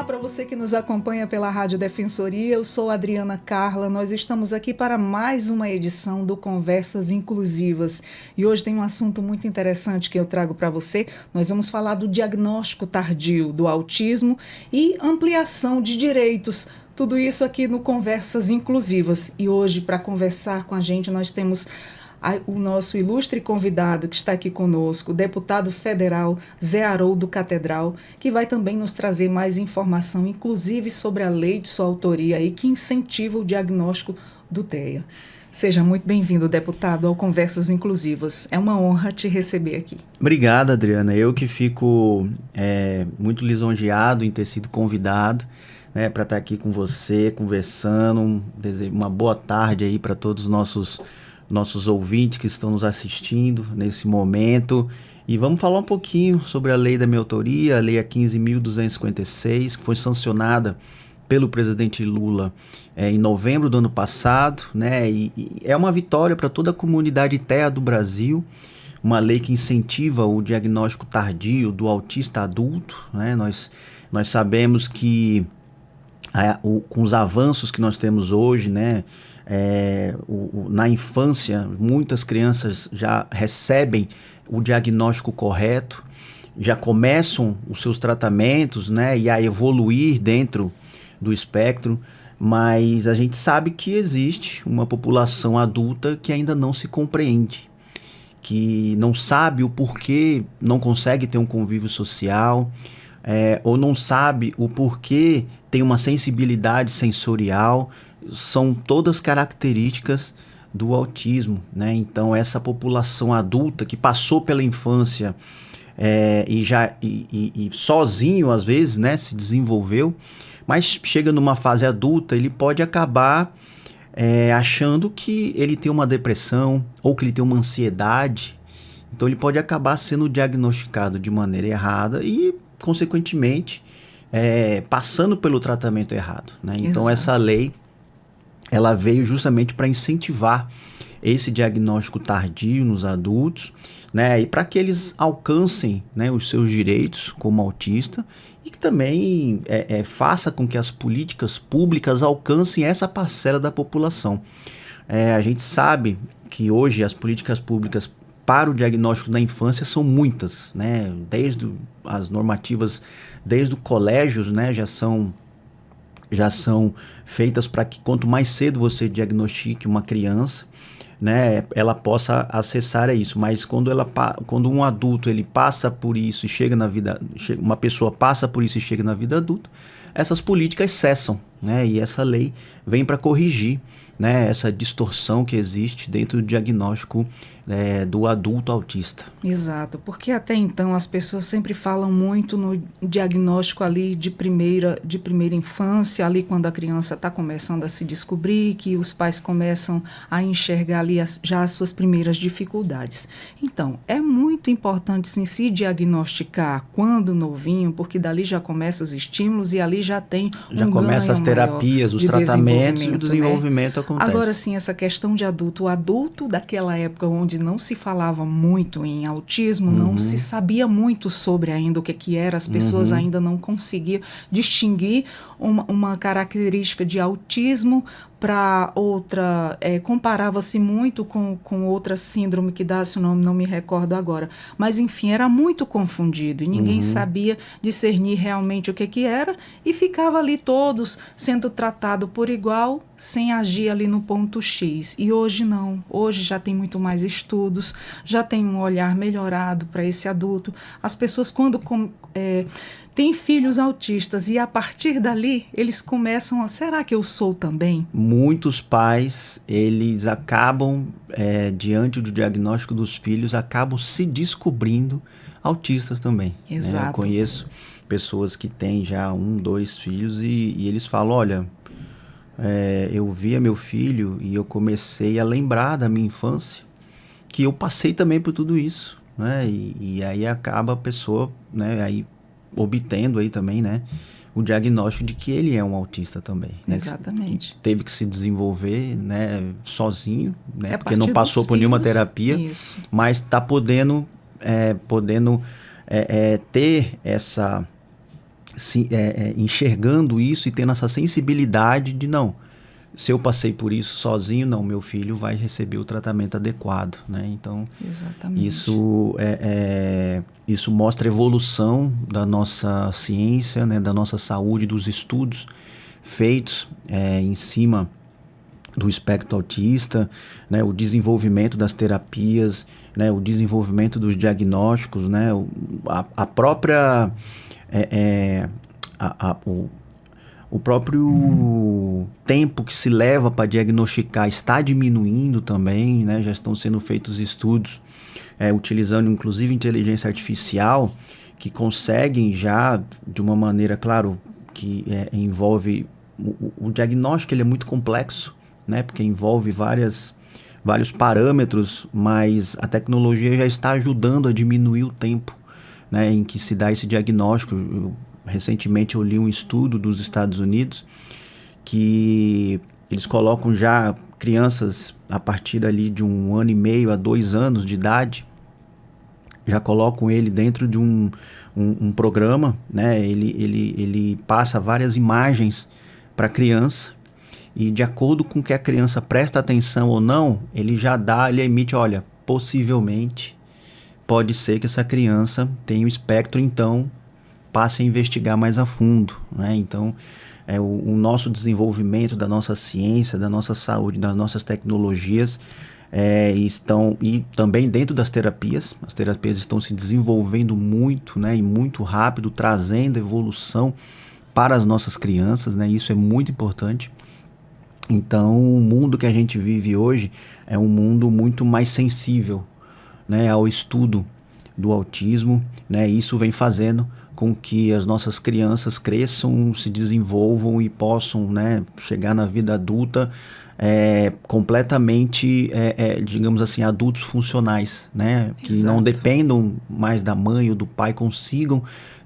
Olá para você que nos acompanha pela Rádio Defensoria, eu sou Adriana Carla, nós estamos aqui para mais uma edição do Conversas Inclusivas e hoje tem um assunto muito interessante que eu trago para você. Nós vamos falar do diagnóstico tardio do autismo e ampliação de direitos. Tudo isso aqui no Conversas Inclusivas. E hoje, para conversar com a gente, nós temos o nosso ilustre convidado que está aqui conosco, o deputado federal Zé Haroldo Catedral, que vai também nos trazer mais informação, inclusive sobre a lei de sua autoria aí, que incentiva o diagnóstico do TEA. Seja muito bem-vindo, deputado, ao Conversas Inclusivas. É uma honra te receber aqui. Obrigado, Adriana. Eu que fico muito lisonjeado em ter sido convidado, né, para estar aqui com você, conversando. Desejo uma boa tarde aí para todos os nossos ouvintes que estão nos assistindo nesse momento. E vamos falar um pouquinho sobre a lei da minha autoria, a lei 15.256, que foi sancionada pelo presidente Lula em novembro do ano passado, né? E é uma vitória para toda a comunidade TEA do Brasil, uma lei que incentiva o diagnóstico tardio do autista adulto, né? Nós sabemos que com os avanços que nós temos hoje, né, na infância, muitas crianças já recebem o diagnóstico correto, já começam os seus tratamentos, né, e a evoluir dentro do espectro, mas a gente sabe que existe uma população adulta que ainda não se compreende, que não sabe o porquê não consegue ter um convívio social, ou não sabe o porquê tem uma sensibilidade sensorial. São todas características do autismo, né? Então essa população adulta que passou pela infância e sozinho às vezes, né, se desenvolveu, mas chega numa fase adulta, ele pode acabar achando que ele tem uma depressão ou que ele tem uma ansiedade. Então ele pode acabar sendo diagnosticado de maneira errada e consequentemente passando pelo tratamento errado, né? Então essa lei ela veio justamente para incentivar esse diagnóstico tardio nos adultos, né? E para que eles alcancem, né, os seus direitos como autista e que também faça com que as políticas públicas alcancem essa parcela da população. A gente sabe que hoje as políticas públicas para o diagnóstico da infância são muitas, né? Desde as normativas, desde o colégio, né, já são feitas para que quanto mais cedo você diagnostique uma criança, né, ela possa acessar a isso. Mas quando um adulto ele passa por isso e chega na vida, uma pessoa passa por isso e chega na vida adulta, essas políticas cessam, né? E essa lei vem para corrigir, né, essa distorção que existe dentro do diagnóstico do adulto autista. Exato, porque até então as pessoas sempre falam muito no diagnóstico ali de primeira infância, ali quando a criança está começando a se descobrir, que os pais começam a enxergar ali já as suas primeiras dificuldades. Então, é muito importante sim se diagnosticar quando novinho, porque dali já começam os estímulos e ali já tem já começa as terapias, os tratamentos e o desenvolvimento, né? Acontece. Agora sim, essa questão de adulto, o adulto daquela época onde não se falava muito em autismo, não se sabia muito sobre ainda o que era, as pessoas ainda não conseguiam distinguir uma característica de autismo para outra, comparava-se muito com outra síndrome que dá-se o nome, não me recordo agora, mas enfim, era muito confundido e ninguém sabia discernir realmente o que era e ficava ali todos sendo tratado por igual, sem agir ali no ponto X. E hoje não, hoje já tem muito mais estudos, já tem um olhar melhorado para esse adulto. As pessoas quando têm filhos autistas e a partir dali eles começam a, será que eu sou também? Muitos pais, eles acabam, diante do diagnóstico dos filhos, acabam se descobrindo autistas também. Exato. Né? Eu conheço pessoas que têm já 1, 2 filhos e eles falam, olha, eu via meu filho e eu comecei a lembrar da minha infância, que eu passei também por tudo isso, né? E aí acaba a pessoa, né, aí obtendo aí também, né, o diagnóstico de que ele é um autista também. Né? Exatamente. Que teve que se desenvolver, né, sozinho, né, porque não passou por nenhuma terapia, isso. mas está podendo ter enxergando isso e tendo essa sensibilidade de não, se eu passei por isso sozinho, não, meu filho vai receber o tratamento adequado, né? Então, Exatamente. Isso mostra a evolução da nossa ciência, né, da nossa saúde, dos estudos feitos em cima do espectro autista, né, o desenvolvimento das terapias, né, o desenvolvimento dos diagnósticos, né, a própria o próprio tempo que se leva para diagnosticar está diminuindo também, né? Já estão sendo feitos estudos utilizando inclusive inteligência artificial que conseguem já de uma maneira, claro, que envolve o diagnóstico, ele é muito complexo, né? Porque envolve vários parâmetros, mas a tecnologia já está ajudando a diminuir o tempo, né, em que se dá esse diagnóstico. Recentemente eu li um estudo dos Estados Unidos que eles colocam já crianças a partir ali de 1 ano e meio a 2 anos de idade, já colocam ele dentro de um programa, né? Ele passa várias imagens para a criança e de acordo com que a criança presta atenção ou não, ele emite, olha, possivelmente pode ser que essa criança tenha o espectro, então passe a investigar mais a fundo, né? Então, o nosso desenvolvimento da nossa ciência, da nossa saúde, das nossas tecnologias estão, e também dentro das terapias, as terapias estão se desenvolvendo muito, né, e muito rápido, trazendo evolução para as nossas crianças, né? Isso é muito importante. Então, o mundo que a gente vive hoje é um mundo muito mais sensível, né, ao estudo do autismo, né? Isso vem fazendo com que as nossas crianças cresçam, se desenvolvam e possam, né, chegar na vida adulta completamente, digamos assim, adultos funcionais, né? Que Exato. não dependam mais da mãe ou do pai, consigam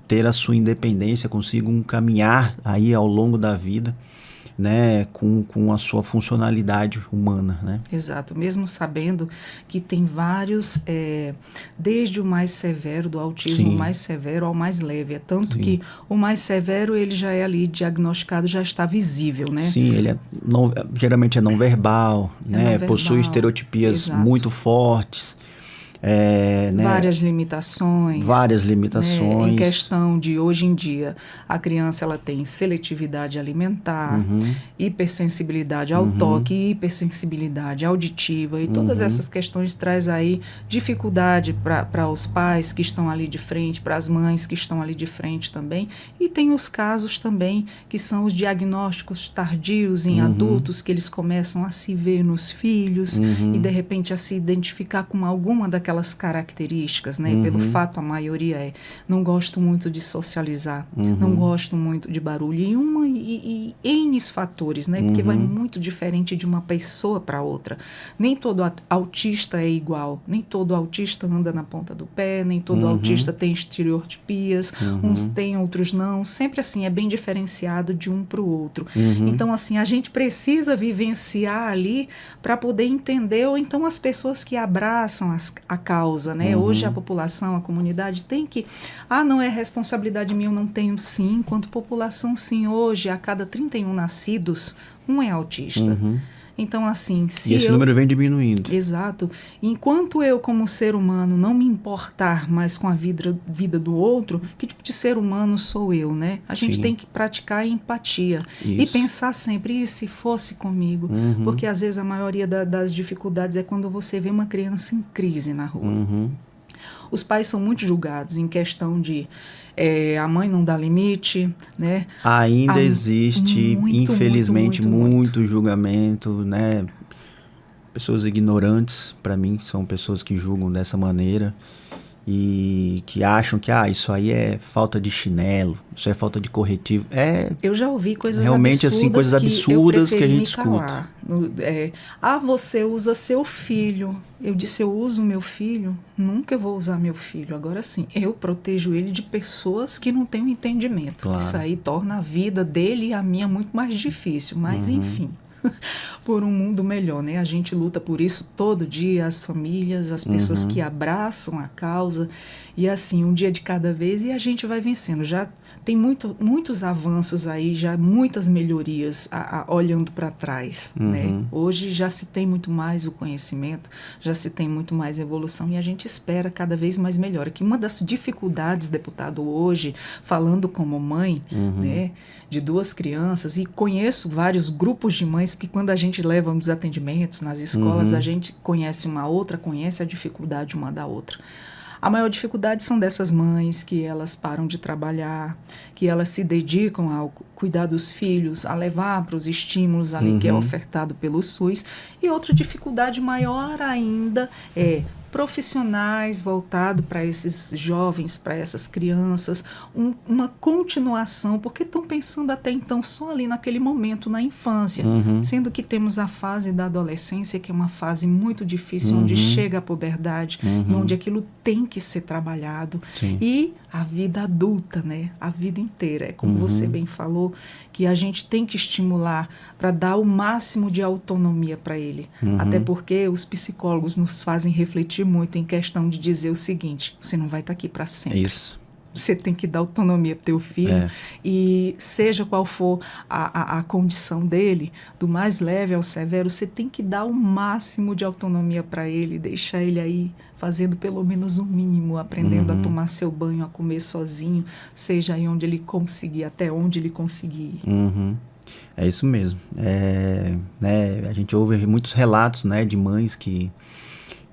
ter a sua independência, consigam caminhar aí ao longo da vida, né, com a sua funcionalidade humana, né? Exato, mesmo sabendo que tem vários, desde o mais severo do autismo, Sim. o mais severo ao mais leve. É tanto Sim. que o mais severo ele já é ali diagnosticado, já está visível, né? Sim, ele geralmente é não verbal, né? Não verbal, possui estereotipias exato. muito fortes. Né? Várias limitações. Várias limitações. Né? Em questão de, hoje em dia, a criança ela tem seletividade alimentar, hipersensibilidade ao toque, hipersensibilidade auditiva, e todas essas questões traz aí dificuldade para os pais que estão ali de frente, para as mães que estão ali de frente também. E tem os casos também que são os diagnósticos tardios em adultos, que eles começam a se ver nos filhos e de repente a se identificar com alguma daquelas características, né? Pelo fato, a maioria não gosto muito de socializar, não gosto muito de barulho, e N fatores, né? Porque vai muito diferente de uma pessoa para outra. Nem todo autista é igual, nem todo autista anda na ponta do pé, nem todo autista tem estereotipias, uns têm, outros não, sempre assim, é bem diferenciado de um para o outro. Então, assim, a gente precisa vivenciar ali para poder entender, ou então as pessoas que abraçam a causa, né? Hoje a população, a comunidade tem que, não é responsabilidade minha, eu não tenho, sim, enquanto população, sim, hoje a cada 31 nascidos, um é autista. Então, assim, se esse número vem diminuindo. Exato. Enquanto eu, como ser humano, não me importar mais com a vida do outro, que tipo de ser humano sou eu, né? A gente tem que praticar a empatia. Isso. E pensar sempre, e se fosse comigo? Porque, às vezes, a maioria das dificuldades é quando você vê uma criança em crise na rua. Os pais são muito julgados em questão de a mãe não dá limite, né? Ainda existe, infelizmente, muito julgamento, né? Pessoas ignorantes, para mim, são pessoas que julgam dessa maneira e que acham que isso aí é falta de chinelo, isso é falta de corretivo. Eu já ouvi coisas realmente absurdas, assim, coisas absurdas que a gente escuta. Você usa seu filho. Eu disse, eu uso meu filho? Nunca vou usar meu filho. Agora sim, eu protejo ele de pessoas que não têm um entendimento. Claro. Isso aí torna a vida dele e a minha muito mais difícil. Mas, enfim, por um mundo melhor, né? A gente luta por isso todo dia, as famílias, as pessoas que abraçam a causa E assim, um dia de cada vez, e a gente vai vencendo. Já tem muitos avanços aí, já muitas melhorias olhando para trás, né? Hoje já se tem muito mais o conhecimento, já se tem muito mais evolução e a gente espera cada vez mais melhora. Que uma das dificuldades, deputado, hoje, falando como mãe, né, de 2 crianças, e conheço vários grupos de mães que quando a gente leva nos atendimentos, nas escolas, a gente conhece uma outra, conhece a dificuldade uma da outra. A maior dificuldade são dessas mães que elas param de trabalhar, que elas se dedicam ao cuidar dos filhos, a levar para os estímulos ali que é ofertado pelo SUS. E outra dificuldade maior ainda é profissionais voltados para esses jovens, para essas crianças, uma continuação, porque estão pensando até então só ali naquele momento, na infância, sendo que temos a fase da adolescência, que é uma fase muito difícil, onde chega a puberdade, e onde aquilo tem que ser trabalhado. Sim. E a vida adulta, né? A vida inteira. É como você bem falou, que a gente tem que estimular para dar o máximo de autonomia para ele. Até porque os psicólogos nos fazem refletir muito em questão de dizer o seguinte: você não vai estar aqui para sempre. Isso. Você tem que dar autonomia para o teu filho, e seja qual for a condição dele, do mais leve ao severo, você tem que dar o máximo de autonomia para ele, deixar ele aí fazendo pelo menos o mínimo, aprendendo a tomar seu banho, a comer sozinho, seja aí onde ele conseguir, até onde ele conseguir. É isso mesmo. Né, a gente ouve muitos relatos, né, de mães que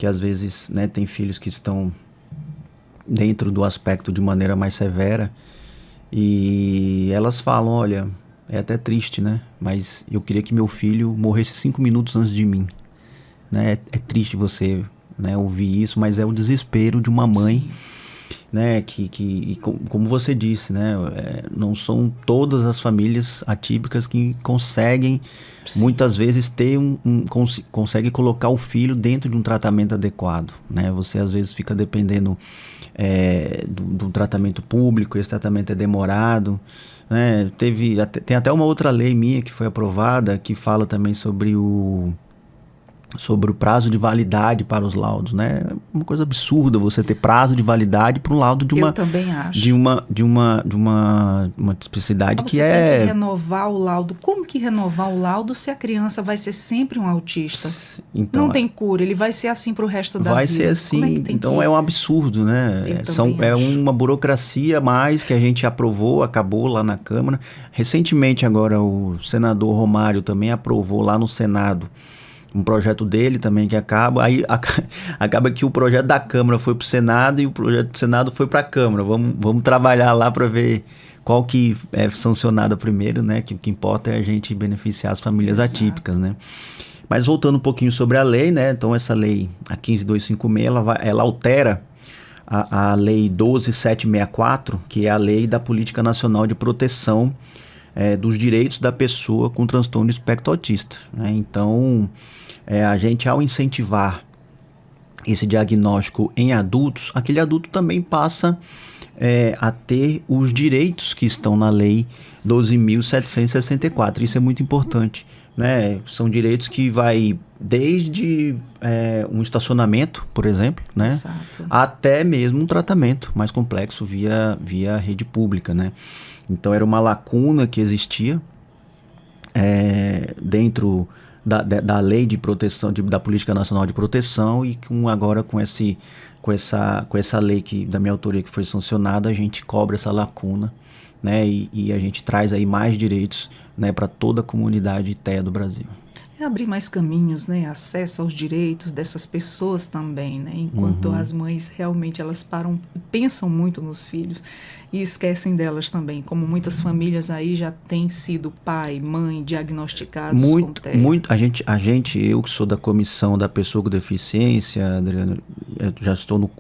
às vezes, né, têm filhos que estão dentro do aspecto de maneira mais severa, e elas falam: olha, é até triste, né, mas eu queria que meu filho morresse 5 minutos antes de mim, né? É triste você, né, ouvir isso, mas é o desespero de uma mãe. Sim. Né, como você disse, né, não são todas as famílias atípicas que conseguem, sim, muitas vezes ter consegue colocar o filho dentro de um tratamento adequado, né? Você às vezes fica dependendo do tratamento público, esse tratamento é demorado, né? Tem até uma outra lei minha que foi aprovada que fala também sobre o prazo de validade para os laudos, né? É uma coisa absurda você ter prazo de validade para um laudo de uma... Eu também acho. De uma especificidade que você tem que renovar o laudo. Como que renovar o laudo se a criança vai ser sempre um autista? Então, não tem cura, ele vai ser assim para o resto da vida. Vai ser assim, então é um absurdo, né? É uma burocracia a mais que a gente aprovou, acabou lá na Câmara. Recentemente agora o senador Romário também aprovou lá no Senado um projeto dele também que acaba que o projeto da Câmara foi para o Senado e o projeto do Senado foi para a Câmara. Vamos trabalhar lá para ver qual que é sancionado primeiro, né? Que o que importa é a gente beneficiar as famílias atípicas, né? Mas voltando um pouquinho sobre a lei, né? Então essa lei, a 15256, ela altera a lei 12764, que é a lei da Política Nacional de Proteção dos Direitos da Pessoa com Transtorno de Espectro Autista, né? Então, a gente, ao incentivar esse diagnóstico em adultos, aquele adulto também passa a ter os direitos que estão na lei 12.764. Isso é muito importante, né? São direitos que vai desde um estacionamento, por exemplo, né? Exato. Até mesmo um tratamento mais complexo via rede pública, né? Então era uma lacuna que existia dentro da lei de proteção, da Política Nacional de Proteção, e agora com essa lei da minha autoria que foi sancionada, a gente cobre essa lacuna, né? E a gente traz aí mais direitos, né, para toda a comunidade TEA do Brasil. Abrir mais caminhos, né? Acesso aos direitos dessas pessoas também, né? Enquanto as mães realmente elas pensam muito nos filhos e esquecem delas também, como muitas famílias aí já têm sido pai, mãe diagnosticados com TEA. Eu que sou da comissão da pessoa com deficiência, Adriana, eu estou no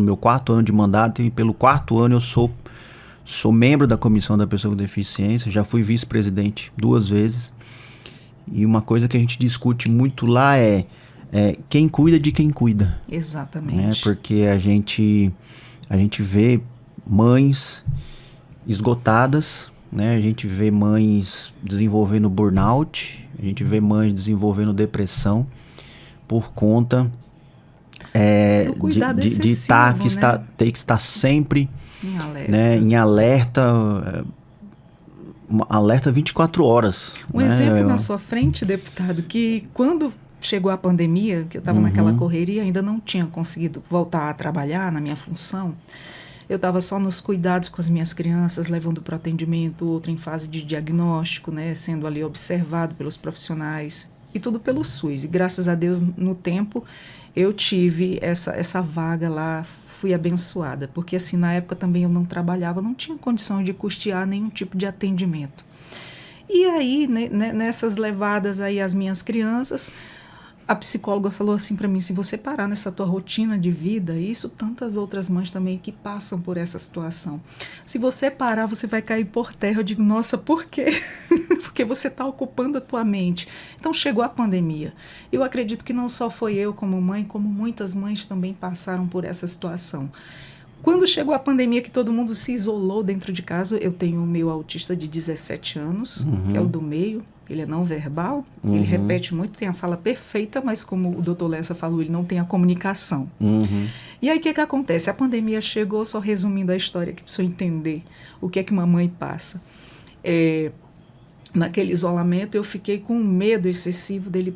meu 4º ano de mandato, e pelo 4º ano eu sou membro da comissão da pessoa com deficiência, já fui vice-presidente 2 vezes. E uma coisa que a gente discute muito lá é quem cuida de quem cuida. Exatamente. Né? Porque a gente vê mães esgotadas, né? A gente vê mães desenvolvendo burnout, a gente vê mães desenvolvendo depressão por conta do cuidado excessivo, ter que estar sempre em alerta. Né, em alerta 24 horas. Um exemplo na sua frente, deputado, que quando chegou a pandemia, que eu estava naquela correria, ainda não tinha conseguido voltar a trabalhar na minha função. Eu estava só nos cuidados com as minhas crianças, levando para o atendimento, outro em fase de diagnóstico, né, sendo ali observado pelos profissionais, e tudo pelo SUS. E graças a Deus, no tempo, eu tive essa vaga lá, fui abençoada, porque assim, na época também eu não trabalhava, não tinha condições de custear nenhum tipo de atendimento. E aí, nessas levadas aí às minhas crianças, a psicóloga falou assim para mim, se você parar nessa tua rotina de vida, isso tantas outras mães também que passam por essa situação, se você parar, você vai cair por terra. Eu digo, nossa, por quê? Porque você está ocupando a tua mente. Então chegou a pandemia. Eu acredito que não só foi eu como mãe, como muitas mães também passaram por essa situação. Quando chegou a pandemia, que todo mundo se isolou dentro de casa, eu tenho o meu autista de 17 anos, que é o do meio, ele é não verbal, ele repete muito, tem a fala perfeita, mas como o doutor Lessa falou, ele não tem a comunicação. E aí o que acontece? A pandemia chegou, só resumindo a história, que precisa entender o que é que uma mãe passa. Naquele isolamento, eu fiquei com um medo excessivo dele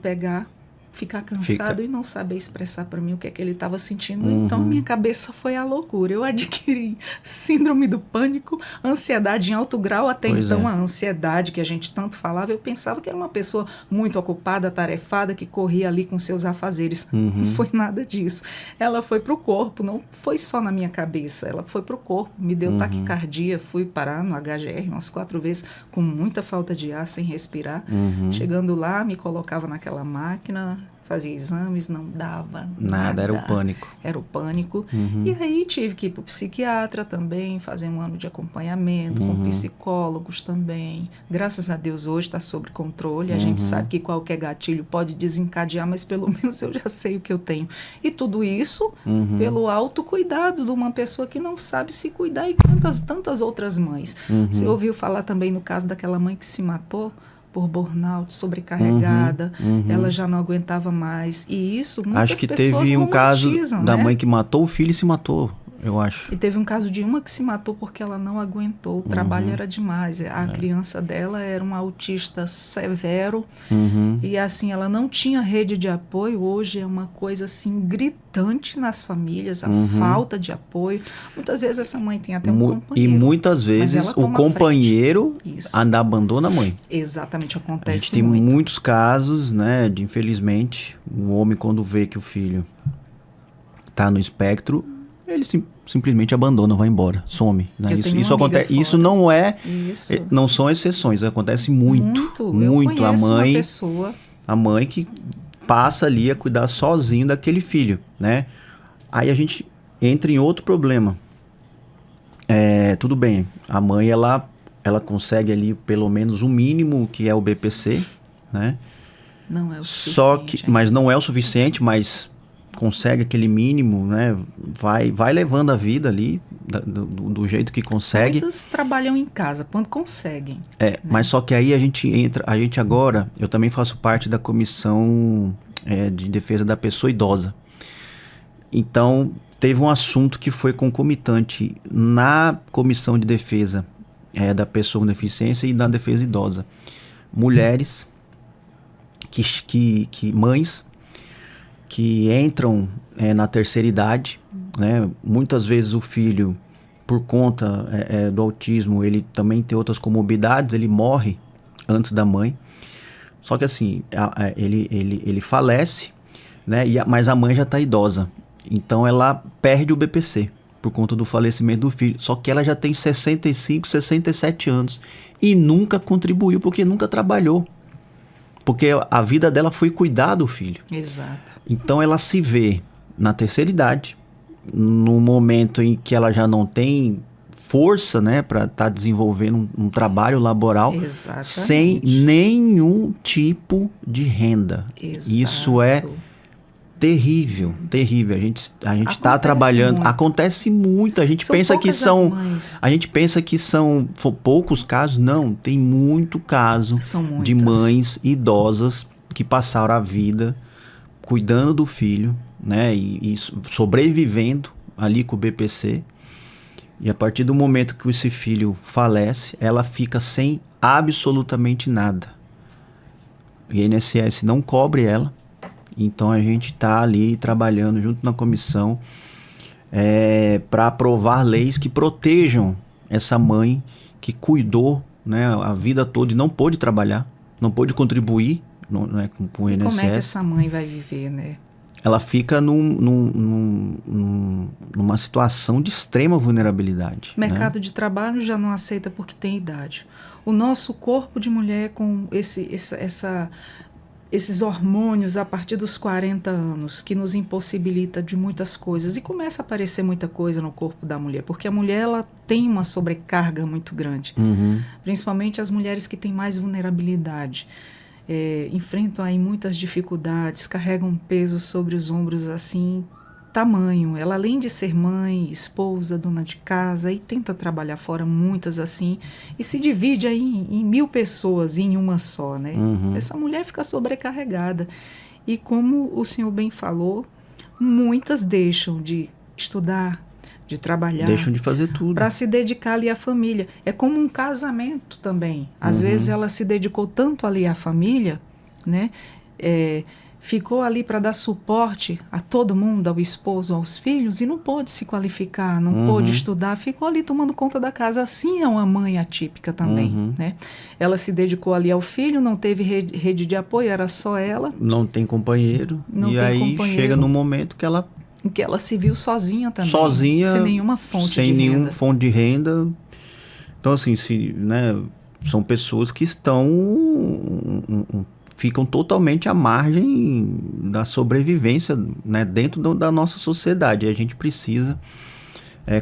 ficar cansado e não saber expressar para mim o que é que ele estava sentindo. Então, minha cabeça foi à loucura. Eu adquiri síndrome do pânico, ansiedade em alto grau. Até então, a ansiedade que a gente tanto falava, eu pensava que era uma pessoa muito ocupada, atarefada, que corria ali com seus afazeres. Não foi nada disso. Ela foi para o corpo, não foi só na minha cabeça. Ela foi para o corpo, me deu taquicardia, fui parar no HGR umas 4 vezes, com muita falta de ar, sem respirar. Chegando lá, me colocava naquela máquina, fazia exames, não dava nada. Era o pânico. Era o pânico. E aí tive que ir para o psiquiatra também, fazer um ano de acompanhamento, com psicólogos também. Graças a Deus hoje está sob controle. A gente sabe que qualquer gatilho pode desencadear, mas pelo menos eu já sei o que eu tenho. E tudo isso pelo autocuidado de uma pessoa que não sabe se cuidar, e tantas outras mães. Você ouviu falar também no caso daquela mãe que se matou por burnout, sobrecarregada, ela já não aguentava mais. E isso, muitas acho que pessoas teve um caso da né? mãe que matou o filho e se matou, eu acho. E teve um caso de uma que se matou porque ela não aguentou, o trabalho era demais. A criança dela era um autista severo, e assim, ela não tinha rede de apoio. Hoje é uma coisa assim gritante nas famílias, a falta de apoio. Muitas vezes essa mãe tem até um companheiro. E muitas vezes o companheiro ainda abandona a mãe. Exatamente, acontece muito. A gente tem muitos casos, né, de infelizmente, um homem quando vê que o filho está no espectro, ele simplesmente abandona, vai embora, some. Né? Isso acontece. Isso não é. Isso. Não são exceções. Acontece muito. Muito. A mãe que passa ali a cuidar sozinho daquele filho, né? Aí a gente entra em outro problema. Tudo bem. A mãe ela consegue ali pelo menos o mínimo que é o BPC, né? Não é o suficiente. Mas não é o suficiente, mas consegue aquele mínimo, né? Vai levando a vida ali do jeito que consegue. Muitas trabalham em casa quando conseguem. Né? Mas só que aí a gente agora, eu também faço parte da comissão de defesa da pessoa idosa. Então, teve um assunto que foi concomitante na comissão de defesa da pessoa com deficiência e da defesa idosa. Mulheres, mães que entram na terceira idade, né? Muitas vezes o filho, por conta do autismo, ele também tem outras comorbidades, ele morre antes da mãe. Só que assim, ele falece, né? Mas a mãe já está idosa. Então ela perde o BPC por conta do falecimento do filho. Só que ela já tem 65, 67 anos e nunca contribuiu porque nunca trabalhou. Porque a vida dela foi cuidar do filho. Exato. Então ela se vê na terceira idade, no momento em que ela já não tem força, né, para estar desenvolvendo um trabalho laboral. Exatamente. Sem nenhum tipo de renda. Exato. Isso é terrível, terrível. A gente está trabalhando. Muito. Acontece muito. A gente pensa que são poucos casos. Não, tem muito caso de mães idosas que passaram a vida cuidando do filho, né, e sobrevivendo ali com o BPC. E a partir do momento que esse filho falece, ela fica sem absolutamente nada. O INSS não cobre ela, então a gente está ali trabalhando junto na comissão para aprovar leis que protejam essa mãe que cuidou, né, a vida toda e não pôde trabalhar, não pôde contribuir, né, com o INSS. Como é que essa mãe vai viver, né? Ela fica numa situação de extrema vulnerabilidade. Mercado, né? de trabalho já não aceita porque tem idade. O nosso corpo de mulher com esses hormônios a partir dos 40 anos, que nos impossibilita de muitas coisas. E começa a aparecer muita coisa no corpo da mulher, porque a mulher ela tem uma sobrecarga muito grande. Principalmente as mulheres que têm mais vulnerabilidade. Enfrentam aí muitas dificuldades, carregam um peso sobre os ombros assim, tamanho. Ela, além de ser mãe, esposa, dona de casa, e tenta trabalhar fora, muitas assim, e se divide aí em 1000 pessoas em uma só, né? Essa mulher fica sobrecarregada. E como o senhor bem falou, muitas deixam de estudar, de trabalhar. Deixam de fazer tudo. Para se dedicar ali à família. É como um casamento também. Às vezes ela se dedicou tanto ali à família, né? Ficou ali para dar suporte a todo mundo, ao esposo, aos filhos, e não pôde se qualificar, não pôde estudar, ficou ali tomando conta da casa. Assim é uma mãe atípica também, né? Ela se dedicou ali ao filho, não teve rede de apoio, era só ela. Não tem companheiro. E aí chega no momento que ela se viu sozinha também. Sozinha. Sem nenhuma fonte de renda. Sem nenhuma fonte de renda. Então, assim, né, são pessoas que ficam totalmente à margem da sobrevivência, né, dentro da nossa sociedade. E a gente precisa,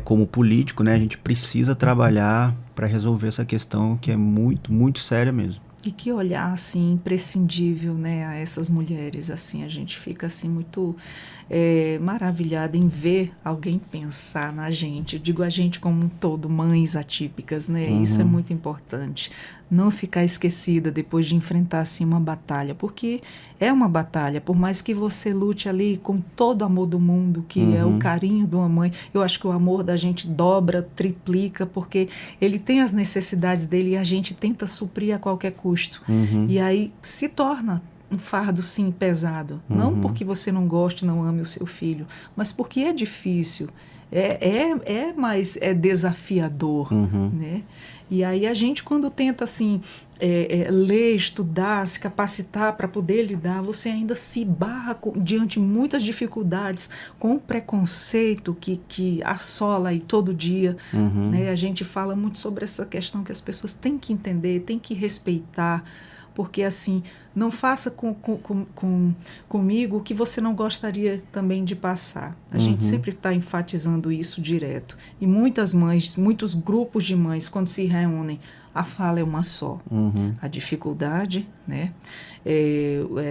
como político, né, a gente precisa trabalhar para resolver essa questão que é muito, muito séria mesmo. E que olhar, assim, imprescindível, né, a essas mulheres, assim, a gente fica, assim, muito maravilhada em ver alguém pensar na gente. Eu digo a gente como um todo, mães atípicas, né, isso é muito importante. Não ficar esquecida depois de enfrentar, assim, uma batalha, porque é uma batalha, por mais que você lute ali com todo o amor do mundo, que é o carinho de uma mãe, eu acho que o amor da gente dobra, triplica, porque ele tem as necessidades dele e a gente tenta suprir a qualquer custo. E aí se torna um fardo, sim, pesado. Não porque você não goste, não ame o seu filho, mas porque é difícil. Mas é desafiador, né? E aí a gente, quando tenta, assim, ler, estudar, se capacitar para poder lidar, você ainda se barra diante de muitas dificuldades, com o preconceito que assola aí todo dia. Né? A gente fala muito sobre essa questão que as pessoas têm que entender, têm que respeitar, porque, assim, não faça comigo o que você não gostaria também de passar. A gente sempre está enfatizando isso direto. E muitas mães, muitos grupos de mães, quando se reúnem, a fala é uma só. A dificuldade, né?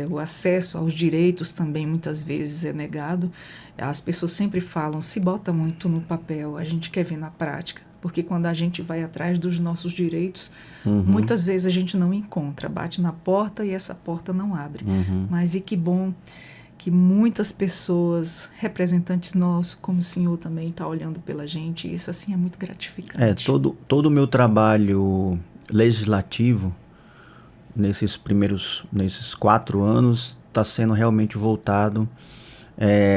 O acesso aos direitos também muitas vezes é negado. As pessoas sempre falam, se bota muito no papel, a gente quer ver na prática. Porque quando a gente vai atrás dos nossos direitos, muitas vezes a gente não encontra, bate na porta e essa porta não abre. Mas e que bom que muitas pessoas, representantes nossos, como o senhor também está olhando pela gente, isso assim é muito gratificante. Todo o meu trabalho legislativo, nesses 4 anos, está sendo realmente voltado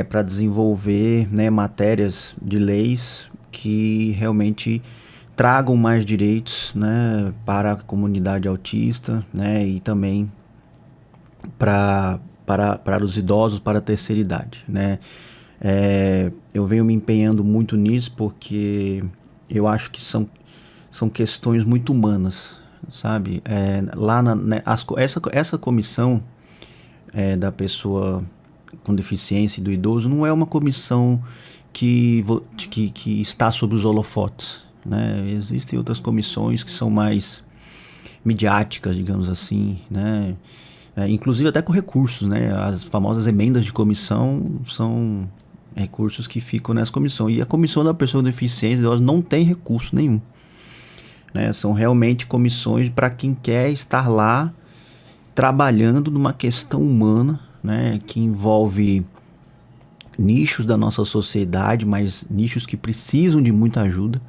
para desenvolver, né, matérias de leis que realmente tragam mais direitos, né, para a comunidade autista, né, e também para os idosos, para a terceira idade, né. Eu venho me empenhando muito nisso porque eu acho que são questões muito humanas, sabe? Essa comissão da pessoa com deficiência e do idoso não é uma comissão que está sob os holofotes, né? Existem outras comissões que são mais midiáticas, digamos assim, né? Inclusive até com recursos, né? As famosas emendas de comissão são recursos que ficam nessa comissão. E a comissão da pessoa com deficiência não tem recurso nenhum, né? São realmente comissões para quem quer estar lá trabalhando numa questão humana, né? Que envolve nichos da nossa sociedade, mas nichos que precisam de muita ajuda,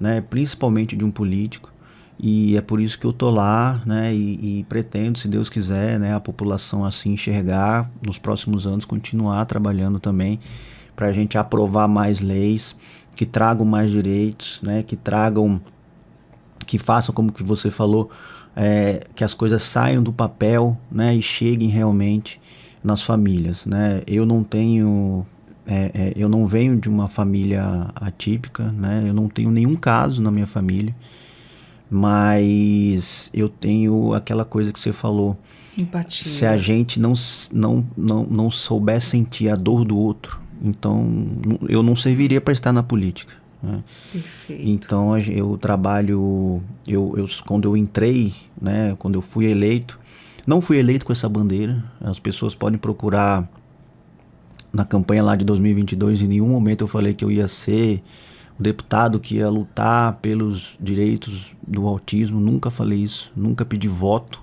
né, principalmente de um político. E é por isso que eu tô lá, né, e pretendo, se Deus quiser, né, a população assim enxergar, nos próximos anos continuar trabalhando também para a gente aprovar mais leis que tragam mais direitos, né, que façam como que você falou, que as coisas saiam do papel, né, e cheguem realmente nas famílias, né. Eu não tenho, eu não venho de uma família atípica, né, eu não tenho nenhum caso na minha família, mas eu tenho aquela coisa que você falou. Empatia. Se a gente não souber sentir a dor do outro, então eu não serviria para estar na política, né? Perfeito. Então eu trabalho, quando eu entrei, né, quando eu fui eleito, não fui eleito com essa bandeira. As pessoas podem procurar na campanha lá de 2022, em nenhum momento eu falei que eu ia ser o deputado que ia lutar pelos direitos do autismo, nunca falei isso, nunca pedi voto,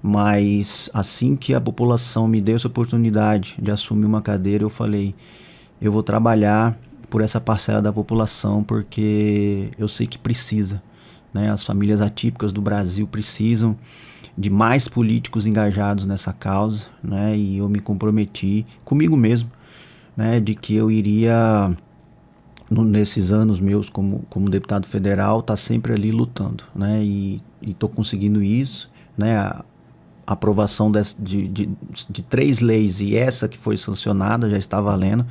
mas assim que a população me deu essa oportunidade de assumir uma cadeira, eu falei, eu vou trabalhar por essa parcela da população, porque eu sei que precisa, né? As famílias atípicas do Brasil precisam de mais políticos engajados nessa causa, né? E eu me comprometi comigo mesmo, né, de que eu iria, nesses anos meus como deputado federal, tá sempre ali lutando, né, e tô conseguindo isso, né, a aprovação de 3 leis e essa que foi sancionada já está valendo,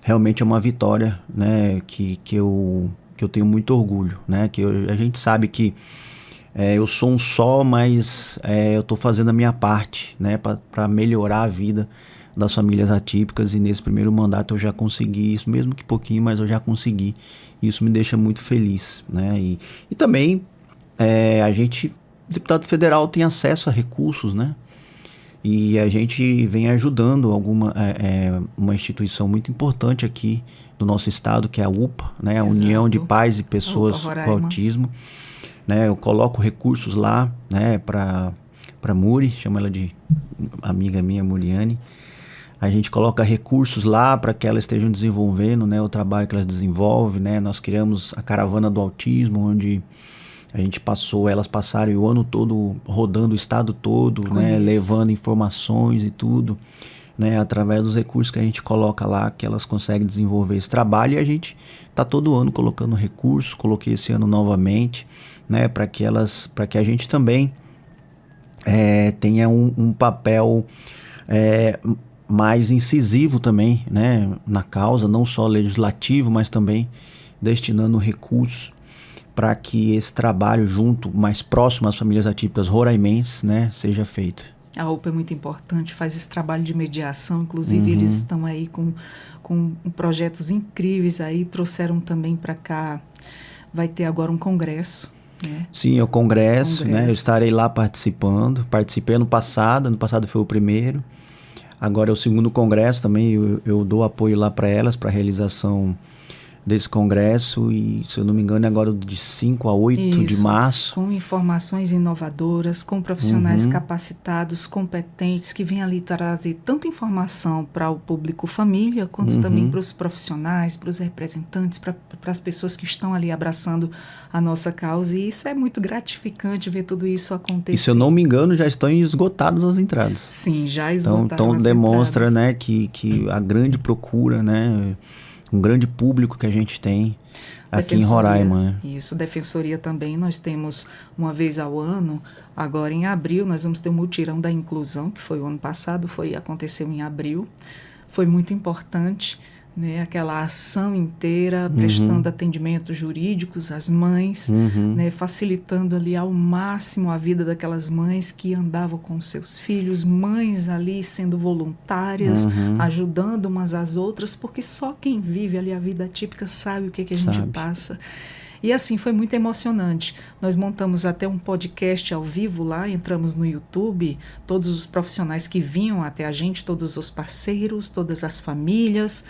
realmente é uma vitória, né, que eu tenho muito orgulho, né, a gente sabe que eu sou um só, mas eu tô fazendo a minha parte, né, para melhorar a vida das famílias atípicas, e nesse primeiro mandato eu já consegui isso, mesmo que pouquinho, mas eu já consegui. Isso me deixa muito feliz, né? E também a gente, deputado federal, tem acesso a recursos, né? E a gente vem ajudando uma instituição muito importante aqui do nosso estado, que é a UPA, né? A União de Pais e Pessoas com Autismo, né? Eu coloco recursos lá, né, para Muri, chamo ela de amiga minha, Muriane. A gente coloca recursos lá para que elas estejam desenvolvendo, né, o trabalho que elas desenvolvem, né? Nós criamos a Caravana do Autismo, onde a gente elas passaram o ano todo rodando o estado todo, né, levando informações e tudo, né, através dos recursos que a gente coloca lá, que elas conseguem desenvolver esse trabalho. E a gente tá todo ano colocando recursos, coloquei esse ano novamente, né, para que a gente também tenha um papel mais incisivo também, né, na causa, não só legislativo, mas também destinando recursos para que esse trabalho junto, mais próximo às famílias atípicas roraimenses, né, seja feito. A UPA é muito importante, faz esse trabalho de mediação, inclusive eles estão aí com projetos incríveis aí, trouxeram também para cá, vai ter agora um congresso, né? Sim, é o congresso, né, eu estarei lá participei ano passado foi o primeiro. Agora é o segundo congresso também, eu dou apoio lá para elas, para a realização desse congresso, e se eu não me engano é agora de 5 a 8 de março. Com informações inovadoras, com profissionais capacitados, competentes, que vêm ali trazer tanta informação para o público família, quanto também para os profissionais, para os representantes, para as pessoas que estão ali abraçando a nossa causa, e isso é muito gratificante ver tudo isso acontecer. E se eu não me engano já estão esgotadas as entradas. Sim, já esgotaram então as demonstra, entradas, né, que a grande procura, né, um grande público que a gente tem aqui em Roraima, né? Isso, Defensoria também, nós temos uma vez ao ano, agora em abril, nós vamos ter um mutirão da inclusão, que foi o ano passado, aconteceu em abril, foi muito importante, né, aquela ação inteira, prestando atendimentos jurídicos às mães, né, facilitando ali ao máximo a vida daquelas mães que andavam com seus filhos, mães ali sendo voluntárias, ajudando umas às outras, porque só quem vive ali a vida atípica sabe o que a gente passa. E assim, foi muito emocionante. Nós montamos até um podcast ao vivo lá, entramos no YouTube, todos os profissionais que vinham até a gente, todos os parceiros, todas as famílias,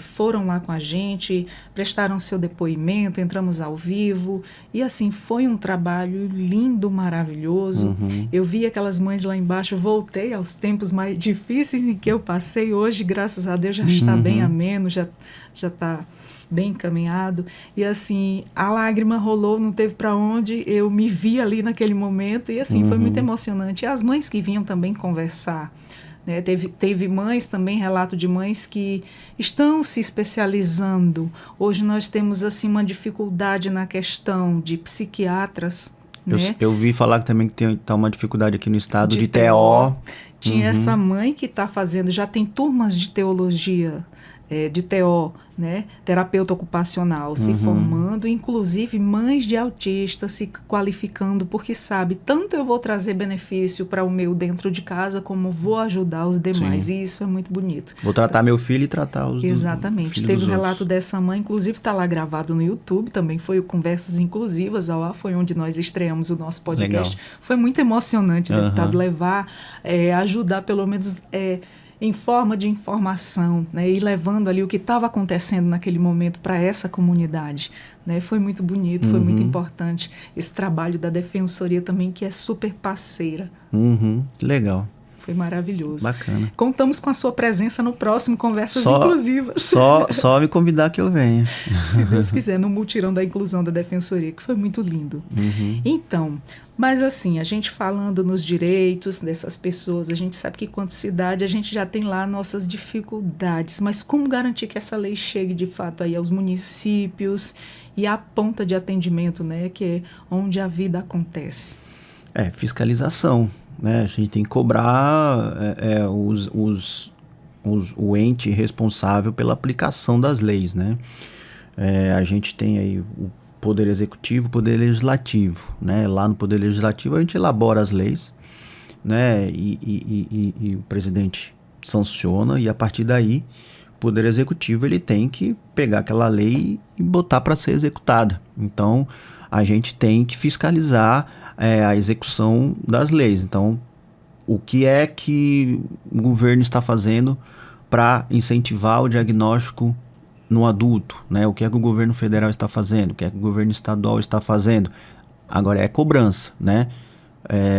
foram lá com a gente, prestaram seu depoimento, entramos ao vivo, e assim, foi um trabalho lindo, maravilhoso. Eu vi aquelas mães lá embaixo, voltei aos tempos mais difíceis em que eu passei. Hoje, graças a Deus, já está bem ameno, já está bem encaminhado. E assim, a lágrima rolou, não teve para onde, eu me vi ali naquele momento, e assim, foi muito emocionante. E as mães que vinham também conversar, né? Teve mães também, relato de mães que estão se especializando. Hoje nós temos assim uma dificuldade na questão de psiquiatras, né? Eu vi falar que também tá uma dificuldade aqui no estado de TO. Tinha essa mãe que está fazendo, já tem turmas de teologia, de TO, né? Terapeuta ocupacional, se formando, inclusive mães de autistas se qualificando, porque sabe, tanto eu vou trazer benefício para o meu dentro de casa, como vou ajudar os demais. Sim. E isso é muito bonito. Vou tratar meu filho e tratar os Exatamente. Teve um relato dessa mãe, inclusive está lá gravado no YouTube, também foi o Conversas Inclusivas, foi onde nós estreamos o nosso podcast. Legal. Foi muito emocionante, deputado, levar, ajudar pelo menos... em forma de informação, né, e levando ali o que estava acontecendo naquele momento para essa comunidade, né, foi muito bonito, foi muito importante esse trabalho da Defensoria também, que é super parceira. Que legal. Foi maravilhoso. Bacana. Contamos com a sua presença no próximo Conversas Inclusivas. Só me convidar que eu venha. Se Deus quiser, no mutirão da inclusão da Defensoria, que foi muito lindo. Então, mas assim, a gente falando nos direitos dessas pessoas, a gente sabe que quanto cidade a gente já tem lá nossas dificuldades, mas como garantir que essa lei chegue de fato aí aos municípios e à ponta de atendimento, né, que é onde a vida acontece? Fiscalização, né? A gente tem que cobrar o ente responsável pela aplicação das leis, né? A gente tem aí o Poder Executivo, o Poder Legislativo, né? Lá no Poder Legislativo a gente elabora as leis, né? E o presidente sanciona, e a partir daí o Poder Executivo ele tem que pegar aquela lei e botar para ser executada. Então a gente tem que fiscalizar a execução das leis. Então, o que é que o governo está fazendo para incentivar o diagnóstico no adulto, né? O que é que o governo federal está fazendo? O que é que o governo estadual está fazendo? Agora é cobrança, né?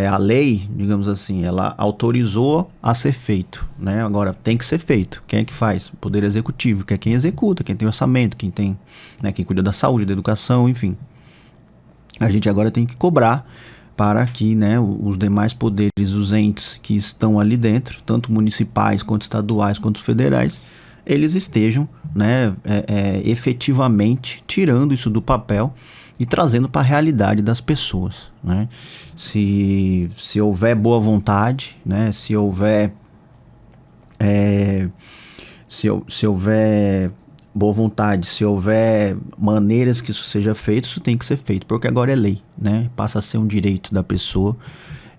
A lei, digamos assim, ela autorizou a ser feito, né? Agora tem que ser feito. Quem é que faz? O Poder Executivo, que é quem executa, quem tem orçamento, quem tem, né, quem cuida da saúde, da educação, enfim. A gente agora tem que cobrar para que, né, os demais poderes, os entes que estão ali dentro, tanto municipais quanto estaduais quanto federais, eles estejam, né, efetivamente tirando isso do papel e trazendo para a realidade das pessoas, né? Se houver boa vontade, né, se houver boa vontade, se houver maneiras que isso seja feito, isso tem que ser feito, porque agora é lei, né? Passa a ser um direito da pessoa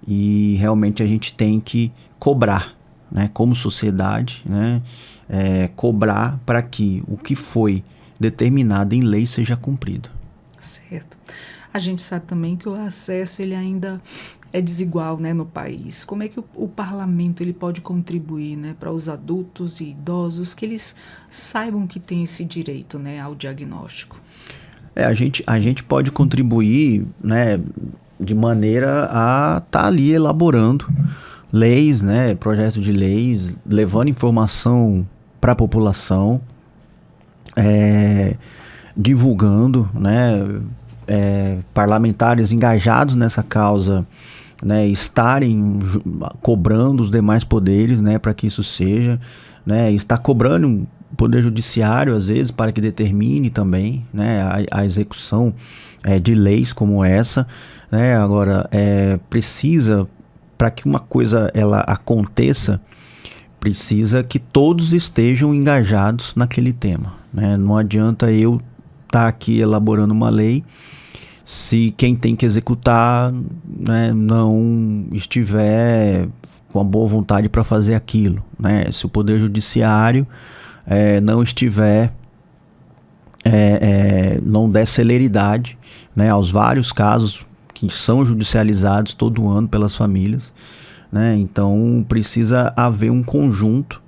e realmente a gente tem que cobrar, né? Como sociedade, né? Cobrar para que o que foi determinado em lei seja cumprido. Certo. A gente sabe também que o acesso ele ainda é desigual, né, no país. Como é que o parlamento ele pode contribuir, né, para os adultos e idosos que eles saibam que tem esse direito, né, ao diagnóstico? A gente pode contribuir, né, de maneira a estar ali elaborando leis, né, projetos de leis, levando informação para a população, divulgando, né, parlamentares engajados nessa causa, né, estarem cobrando os demais poderes, né, para que isso seja, né, está cobrando o Poder Judiciário às vezes para que determine também, né, a execução de leis como essa, né. Agora precisa, para que uma coisa ela aconteça, precisa que todos estejam engajados naquele tema, né. Não adianta eu estar aqui elaborando uma lei se quem tem que executar, né, não estiver com a boa vontade para fazer aquilo, né? Se o Poder Judiciário não estiver não der celeridade, né, aos vários casos que são judicializados todo ano pelas famílias, né? Então precisa haver um conjunto,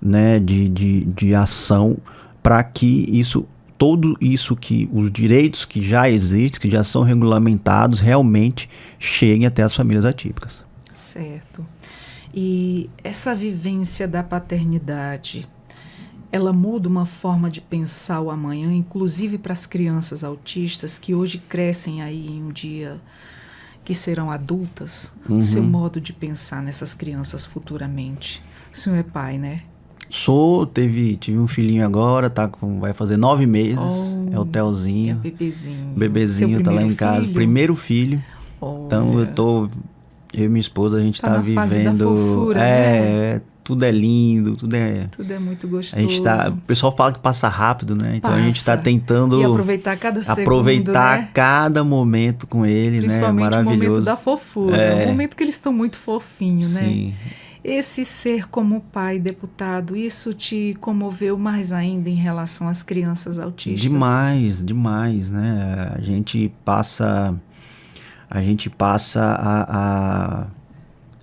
né, de ação para que tudo isso que os direitos que já existem, que já são regulamentados, realmente cheguem até as famílias atípicas. Certo. E essa vivência da paternidade, ela muda uma forma de pensar o amanhã, inclusive para as crianças autistas que hoje crescem aí em um dia que serão adultas, o seu modo de pensar nessas crianças futuramente. O senhor é pai, né? Tive um filhinho agora, vai fazer 9 meses, é o Telzinho. É bebezinho. Bebezinho, tá lá em casa, filho? Primeiro filho. Então eu e minha esposa, a gente tá vivendo... fase da fofura, né? Tudo é lindo, tudo é muito gostoso. O pessoal fala que passa rápido, né? Então a gente tá tentando... E aproveitar cada segundo, aproveitar, né? cada momento com ele, principalmente, né? Maravilhoso. O momento da fofura, o momento que eles estão muito fofinhos, Sim. né? Esse ser como pai, deputado, isso te comoveu mais ainda em relação às crianças autistas? Demais, né? A gente passa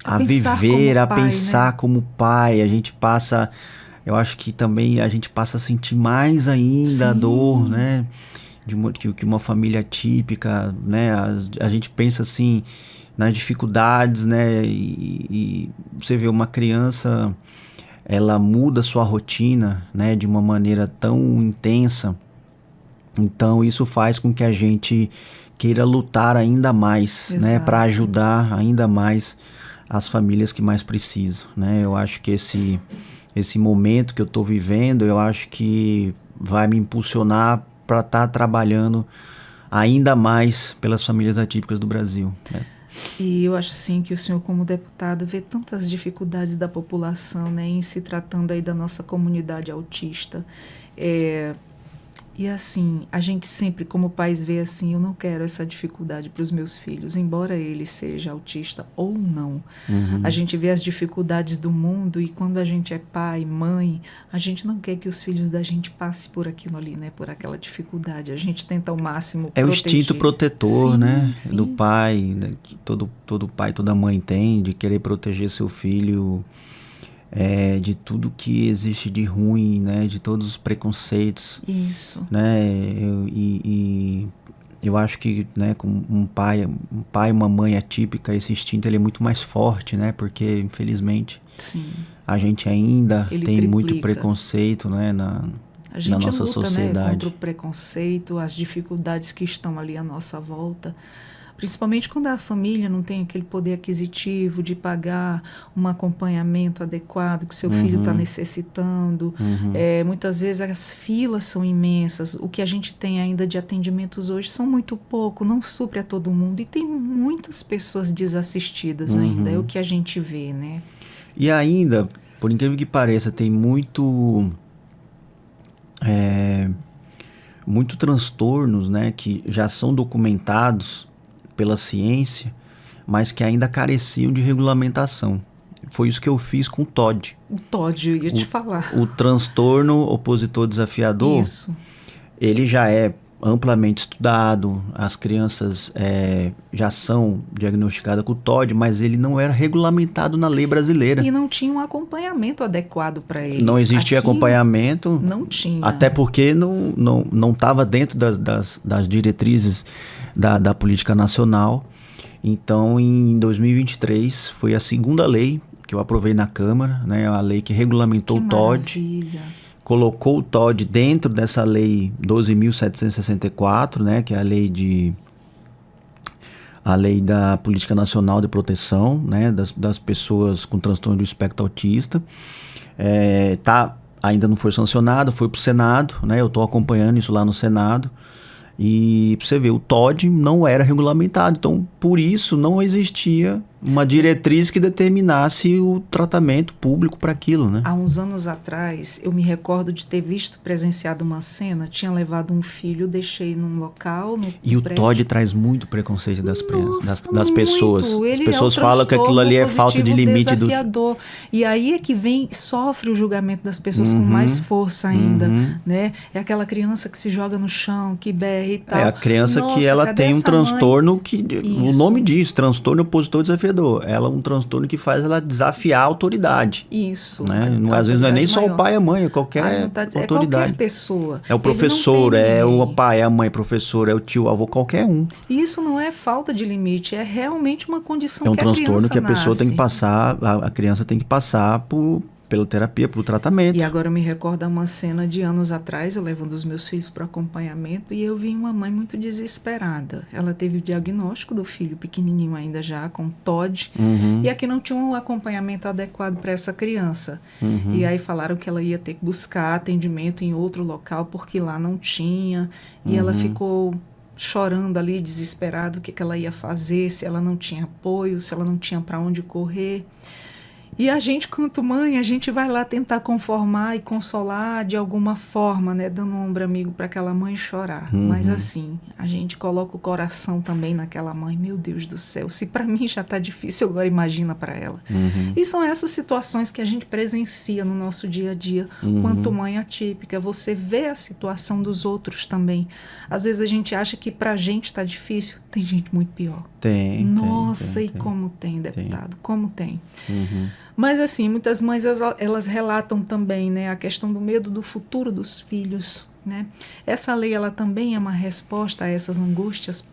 a viver, a pensar, né, como pai, a gente passa, eu acho que também a gente passa a sentir mais ainda a dor, né, que uma família típica, né, a gente pensa assim nas dificuldades, né, e você vê uma criança, ela muda sua rotina, né, de uma maneira tão intensa, então isso faz com que a gente queira lutar ainda mais, né, para ajudar ainda mais as famílias que mais precisam, né? Eu acho que esse momento que eu estou vivendo, eu acho que vai me impulsionar para estar trabalhando ainda mais pelas famílias atípicas do Brasil, né? E eu acho assim que o senhor, como deputado, vê tantas dificuldades da população, né, em se tratando aí da nossa comunidade autista. E assim, a gente sempre, como pais, vê assim, eu não quero essa dificuldade para os meus filhos, embora ele seja autista ou não. A gente vê as dificuldades do mundo e quando a gente é pai, mãe, a gente não quer que os filhos da gente passem por aquilo ali, né, por aquela dificuldade. A gente tenta ao máximo proteger. É o instinto protetor, né, sim. do pai, né, que todo pai, toda mãe tem, de querer proteger seu filho de tudo que existe de ruim, né, de todos os preconceitos. Isso. Né, eu acho que, né, com um pai e uma mãe atípica, esse instinto ele é muito mais forte, né, porque infelizmente sim, a gente ainda tem triplica. Muito preconceito, né, na nossa sociedade. Né, contra o preconceito, as dificuldades que estão ali à nossa volta. Principalmente quando a família não tem aquele poder aquisitivo de pagar um acompanhamento adequado que o seu filho está necessitando. Muitas vezes as filas são imensas. O que a gente tem ainda de atendimentos hoje são muito pouco, não supre a todo mundo. E tem muitas pessoas desassistidas ainda, é o que a gente vê, né? E ainda, por incrível que pareça, tem muito transtornos, né, que já são documentados pela ciência, mas que ainda careciam de regulamentação. Foi isso que eu fiz com o TOD. O TOD, eu ia te falar. O transtorno opositor desafiador, isso, ele já é amplamente estudado, as crianças já são diagnosticadas com o TOD, mas ele não era regulamentado na lei brasileira. E não tinha um acompanhamento adequado para ele. Não existia acompanhamento. Não tinha. Até porque não estava dentro das diretrizes da política nacional. Então, em 2023, foi a segunda lei que eu aprovei na Câmara, né, a lei que regulamentou o TOD. Maravilha. Colocou o TOD dentro dessa lei 12.764, né, que é a lei da Política Nacional de Proteção, né, das pessoas com transtorno do espectro autista. Ainda não foi sancionado, foi para o Senado, né, eu estou acompanhando isso lá no Senado. E pra você ver, o TOD não era regulamentado, então por isso não existia uma diretriz que determinasse o tratamento público para aquilo, né? Há uns anos atrás, eu me recordo de ter presenciado uma cena, tinha levado um filho, deixei num local, E o prédio. Todd traz muito preconceito das Muito. pessoas. Ele As pessoas é um falam que aquilo ali é falta de limite desafiador. E aí é que sofre o julgamento das pessoas com mais força ainda, né? É aquela criança que se joga no chão, que berra e tal. É a criança Nossa, que ela tem um transtorno que... Isso. O nome diz, transtorno opositor desafiador. Ela é um transtorno que faz ela desafiar a autoridade. Isso. Né? Às vezes não é nem só o pai e a mãe, é qualquer autoridade. É qualquer pessoa. É o professor, é o pai, é a mãe, professor, é o tio, avô, qualquer um. E isso não é falta de limite, é realmente uma condição que a criança É um transtorno que a pessoa nasce. tem que passar, a criança tem que passar pela terapia, pelo tratamento. E agora eu me recordo uma cena de anos atrás, eu levando os meus filhos para acompanhamento e eu vi uma mãe muito desesperada. Ela teve o diagnóstico do filho pequenininho ainda já, com TOD, e aqui não tinha um acompanhamento adequado para essa criança. E aí falaram que ela ia ter que buscar atendimento em outro local porque lá não tinha, e ela ficou chorando ali, desesperada, o que ela ia fazer, se ela não tinha apoio, se ela não tinha para onde correr. E a gente, quanto mãe, a gente vai lá tentar conformar e consolar de alguma forma, né? Dando um ombro amigo para aquela mãe chorar. Mas assim, a gente coloca o coração também naquela mãe. Meu Deus do céu, se para mim já está difícil, agora imagina para ela. E são essas situações que a gente presencia no nosso dia a dia, quanto mãe atípica. Você vê a situação dos outros também. Às vezes a gente acha que para a gente está difícil, tem gente muito pior. Tem. Nossa, tem. Como tem, deputado, como tem. Mas assim, muitas mães elas relatam também, né, a questão do medo do futuro dos filhos, né? Essa lei ela também é uma resposta a essas angústias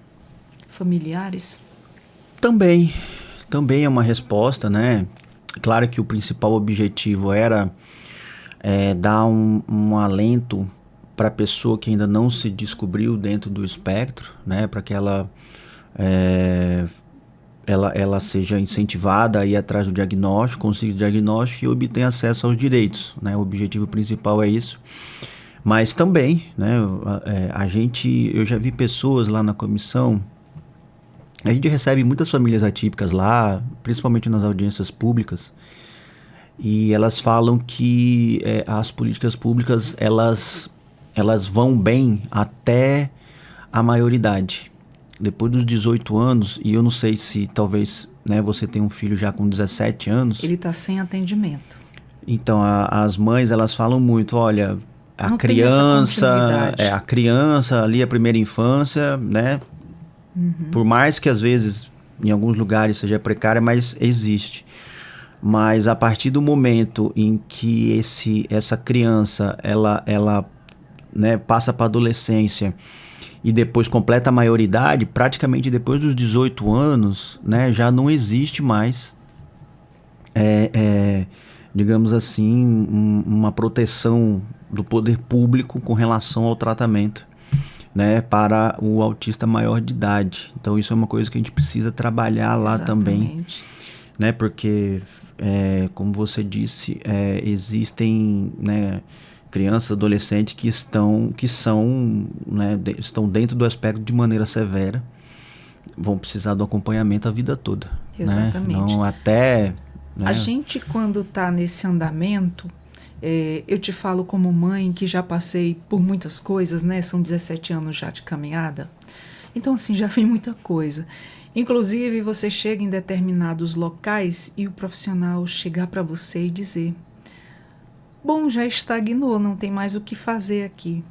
familiares? Também é uma resposta, né? Claro que o principal objetivo era dar um alento para a pessoa que ainda não se descobriu dentro do espectro, né? Para que ela seja incentivada a ir atrás do diagnóstico, consiga o diagnóstico e obtenha acesso aos direitos, né? O objetivo principal é isso. Mas também, né, eu já vi pessoas lá na comissão, a gente recebe muitas famílias atípicas lá, principalmente nas audiências públicas, e elas falam que as políticas públicas, elas vão bem até a maioridade. Depois dos 18 anos, e eu não sei se talvez, né, você tem um filho já com 17 anos. Ele está sem atendimento. Então, as mães, elas falam muito, olha, a criança ali, a primeira infância, né? Por mais que às vezes, em alguns lugares seja precária, mas existe. Mas a partir do momento em que essa criança, ela né, passa para a adolescência, e depois completa a maioridade, praticamente depois dos 18 anos, né, já não existe mais, digamos assim, uma proteção do poder público com relação ao tratamento, né, para o autista maior de idade. Então isso é uma coisa que a gente precisa trabalhar lá também, né, porque, como você disse, existem, né, crianças, adolescentes que estão dentro do aspecto de maneira severa, vão precisar do acompanhamento a vida toda. Exatamente. Né? Não até... Né? A gente, quando está nesse andamento, eu te falo como mãe, que já passei por muitas coisas, né? São 17 anos já de caminhada. Então, assim, já vi muita coisa. Inclusive, você chega em determinados locais e o profissional chegar para você e dizer: bom, já estagnou, não tem mais o que fazer aqui.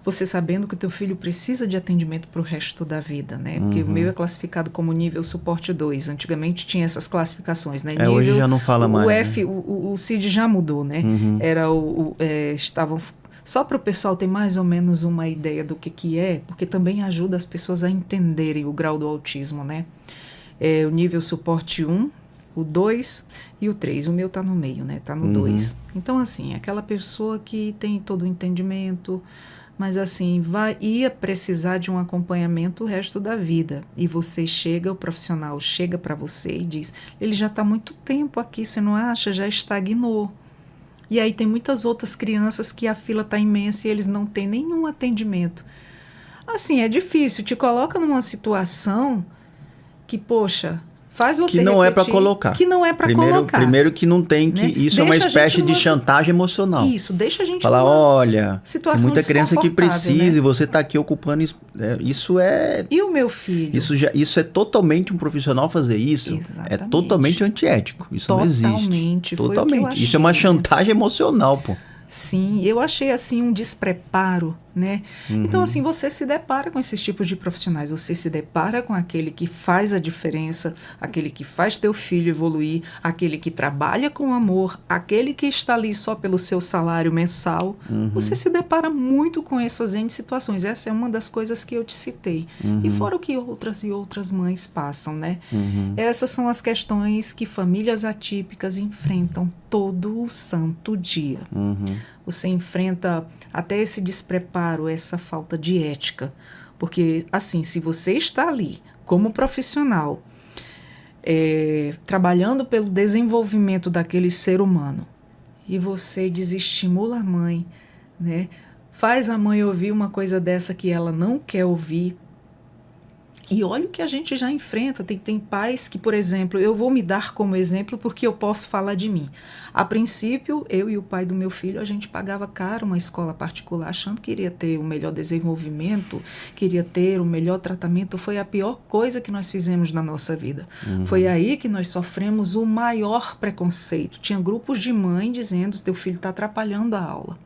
Você sabendo que o teu filho precisa de atendimento para o resto da vida, né? Porque o meu é classificado como nível suporte 2. Antigamente tinha essas classificações, né? Nível, hoje já não fala mais. O F, né? o CID já mudou, né? Era estavam... Só para o pessoal ter mais ou menos uma ideia do que é, porque também ajuda as pessoas a entenderem o grau do autismo, né? O nível suporte 1, o 2 e o 3. O meu está no meio, né? Está no 2. Então, assim, aquela pessoa que tem todo o entendimento, mas assim, ia precisar de um acompanhamento o resto da vida. E você chega, o profissional chega para você e diz: ele já está há muito tempo aqui, você não acha? Já estagnou. E aí tem muitas outras crianças que a fila está imensa e eles não têm nenhum atendimento. Assim, é difícil, te coloca numa situação que, poxa, Faz você que não refletir, é para colocar. Que não é para colocar. Primeiro que não tem que... Né? Isso deixa é uma espécie de chantagem emocional. Isso, deixa a gente falar, olha, tem muita criança que precisa, né? E você tá aqui ocupando isso é... E o meu filho? Isso é totalmente um profissional fazer isso. Exatamente. É totalmente antiético. Isso totalmente, não existe. Foi totalmente. O que eu achei, isso é uma chantagem emocional, pô. Sim, eu achei assim um despreparo, né? Então assim, você se depara com esses tipos de profissionais, você se depara com aquele que faz a diferença, aquele que faz teu filho evoluir, aquele que trabalha com amor, aquele que está ali só pelo seu salário mensal. Você se depara muito com essas N situações. Essa é uma das coisas que eu te citei. E fora o que outras e outras mães passam, né? Essas são as questões que famílias atípicas enfrentam todo o santo dia. Você enfrenta até esse despreparo, essa falta de ética. Porque, assim, se você está ali como profissional, trabalhando pelo desenvolvimento daquele ser humano, e você desestimula a mãe, né? Faz a mãe ouvir uma coisa dessa que ela não quer ouvir. E olha o que a gente já enfrenta. Tem pais que, por exemplo, eu vou me dar como exemplo porque eu posso falar de mim. A princípio, eu e o pai do meu filho, a gente pagava caro uma escola particular, achando que iria ter o melhor desenvolvimento, queria ter o melhor tratamento. Foi a pior coisa que nós fizemos na nossa vida. Foi aí que nós sofremos o maior preconceito. Tinha grupos de mãe dizendo: teu filho está atrapalhando a aula.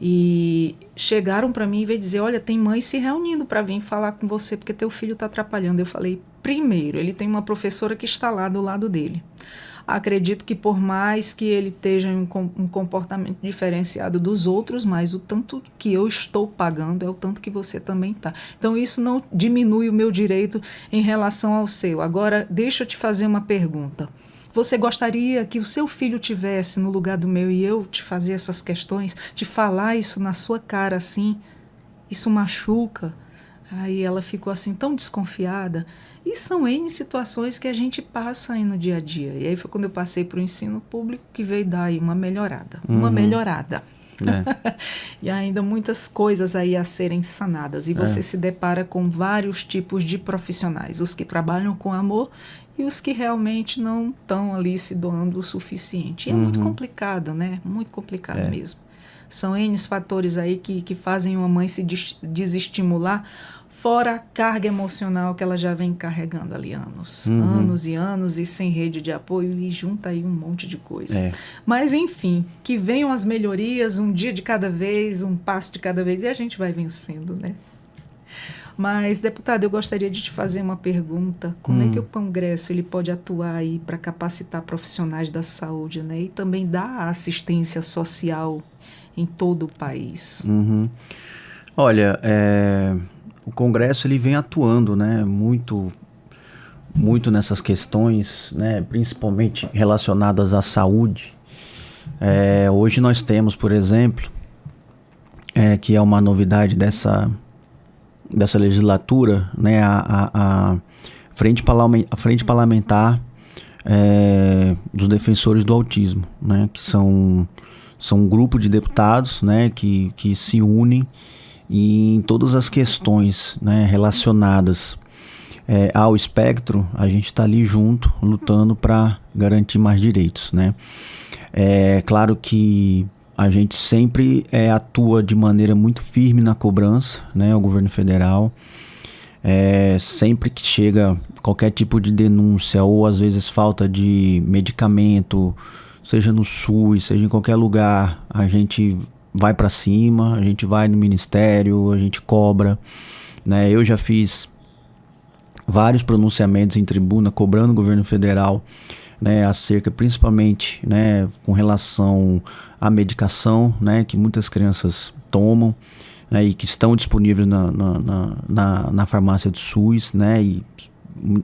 E chegaram para mim e veio dizer: olha, tem mãe se reunindo para vir falar com você porque teu filho está atrapalhando. Eu falei: primeiro, ele tem uma professora que está lá do lado dele. Acredito que por mais que ele esteja em um comportamento diferenciado dos outros, mas o tanto que eu estou pagando é o tanto que você também está. Então isso não diminui o meu direito em relação ao seu. Agora, deixa eu te fazer uma pergunta. Você gostaria que o seu filho tivesse no lugar do meu e eu te fazer essas questões, te falar isso na sua cara assim? Isso machuca? Aí ela ficou assim tão desconfiada. E são N situações que a gente passa aí no dia a dia. E aí foi quando eu passei para o ensino público que veio dar aí uma melhorada. Uma melhorada. E ainda muitas coisas aí a serem sanadas. E você se depara com vários tipos de profissionais. Os que trabalham com amor e os que realmente não estão ali se doando o suficiente. E é muito complicado, né? Muito complicado mesmo. São N fatores aí que fazem uma mãe se desestimular, fora a carga emocional que ela já vem carregando ali anos. Anos e anos, e sem rede de apoio, e junta aí um monte de coisa. Mas, enfim, que venham as melhorias, um dia de cada vez, um passo de cada vez, e a gente vai vencendo, né? Mas, deputado, eu gostaria de te fazer uma pergunta. Como é que o Congresso ele pode atuar aí para capacitar profissionais da saúde, né? E também dar assistência social em todo o país? Olha, o Congresso ele vem atuando, né, muito nessas questões, né, principalmente relacionadas à saúde. Hoje nós temos, por exemplo, que é uma novidade dessa legislatura, né, a frente parlamentar dos defensores do autismo, né, que são um grupo de deputados, né, que se unem em todas as questões, né, relacionadas ao espectro. A gente está ali junto, lutando para garantir mais direitos, né. É claro que a gente sempre atua de maneira muito firme na cobrança, né, ao governo federal. Sempre que chega qualquer tipo de denúncia ou às vezes falta de medicamento, seja no SUS, seja em qualquer lugar, a gente vai para cima, a gente vai no ministério, a gente cobra, né? Eu já fiz vários pronunciamentos em tribuna cobrando o governo federal, né, acerca principalmente, né, com relação à medicação, né, que muitas crianças tomam, né, e que estão disponíveis na farmácia do SUS, né, e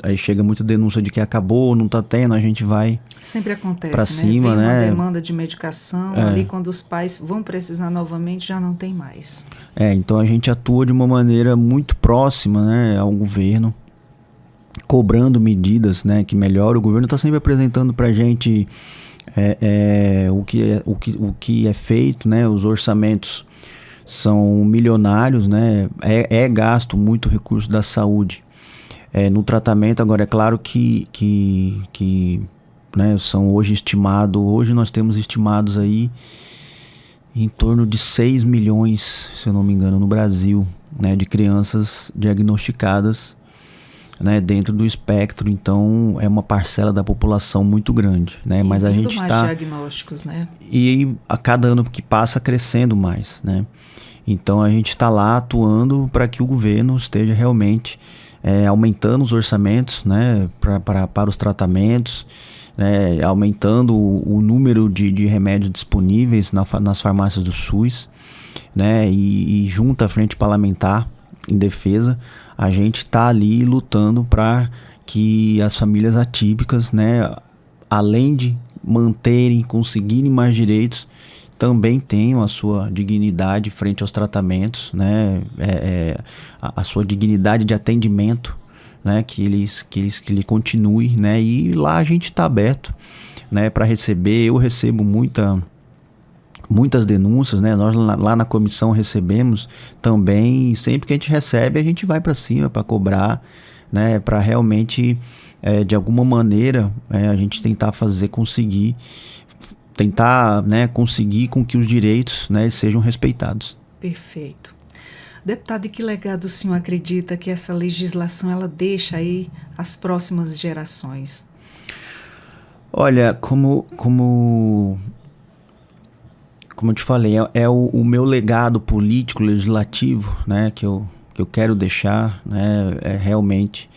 aí chega muita denúncia de que acabou, não está tendo, a gente vai sempre acontece, para cima, vem né? Uma demanda de medicação, ali quando os pais vão precisar novamente já não tem mais. Então a gente atua de uma maneira muito próxima, né, ao governo, cobrando medidas, né, que melhoram. O governo está sempre apresentando para a gente o que é feito, né? Os orçamentos são milionários, né? É gasto muito recurso da saúde no tratamento. Agora, é claro que né, são hoje nós temos estimados aí em torno de 6 milhões, se eu não me engano, no Brasil, né, de crianças diagnosticadas, né, dentro do espectro. Então é uma parcela da população muito grande, né? Mas a gente está diagnósticos, né? E a cada ano que passa crescendo mais, né? Então a gente está lá atuando para que o governo esteja realmente aumentando os orçamentos, né, para os tratamentos, né, aumentando o número de remédios disponíveis nas farmácias do SUS, né, e junto à Frente Parlamentar em Defesa, a gente está ali lutando para que as famílias atípicas, né, além de conseguirem mais direitos, também tenham a sua dignidade frente aos tratamentos, né, a sua dignidade de atendimento, né, que ele continue, né, e lá a gente está aberto, né, para receber. Eu recebo muitas denúncias, né? Nós lá na comissão recebemos também, e sempre que a gente recebe a gente vai para cima para cobrar, né? Para realmente de alguma maneira a gente tentar, né, conseguir com que os direitos, né, sejam respeitados. Perfeito. Deputado, e que legado o senhor acredita que essa legislação ela deixa aí às próximas gerações? Olha, como eu te falei, o meu legado político, legislativo, né, que eu quero deixar, né, é realmente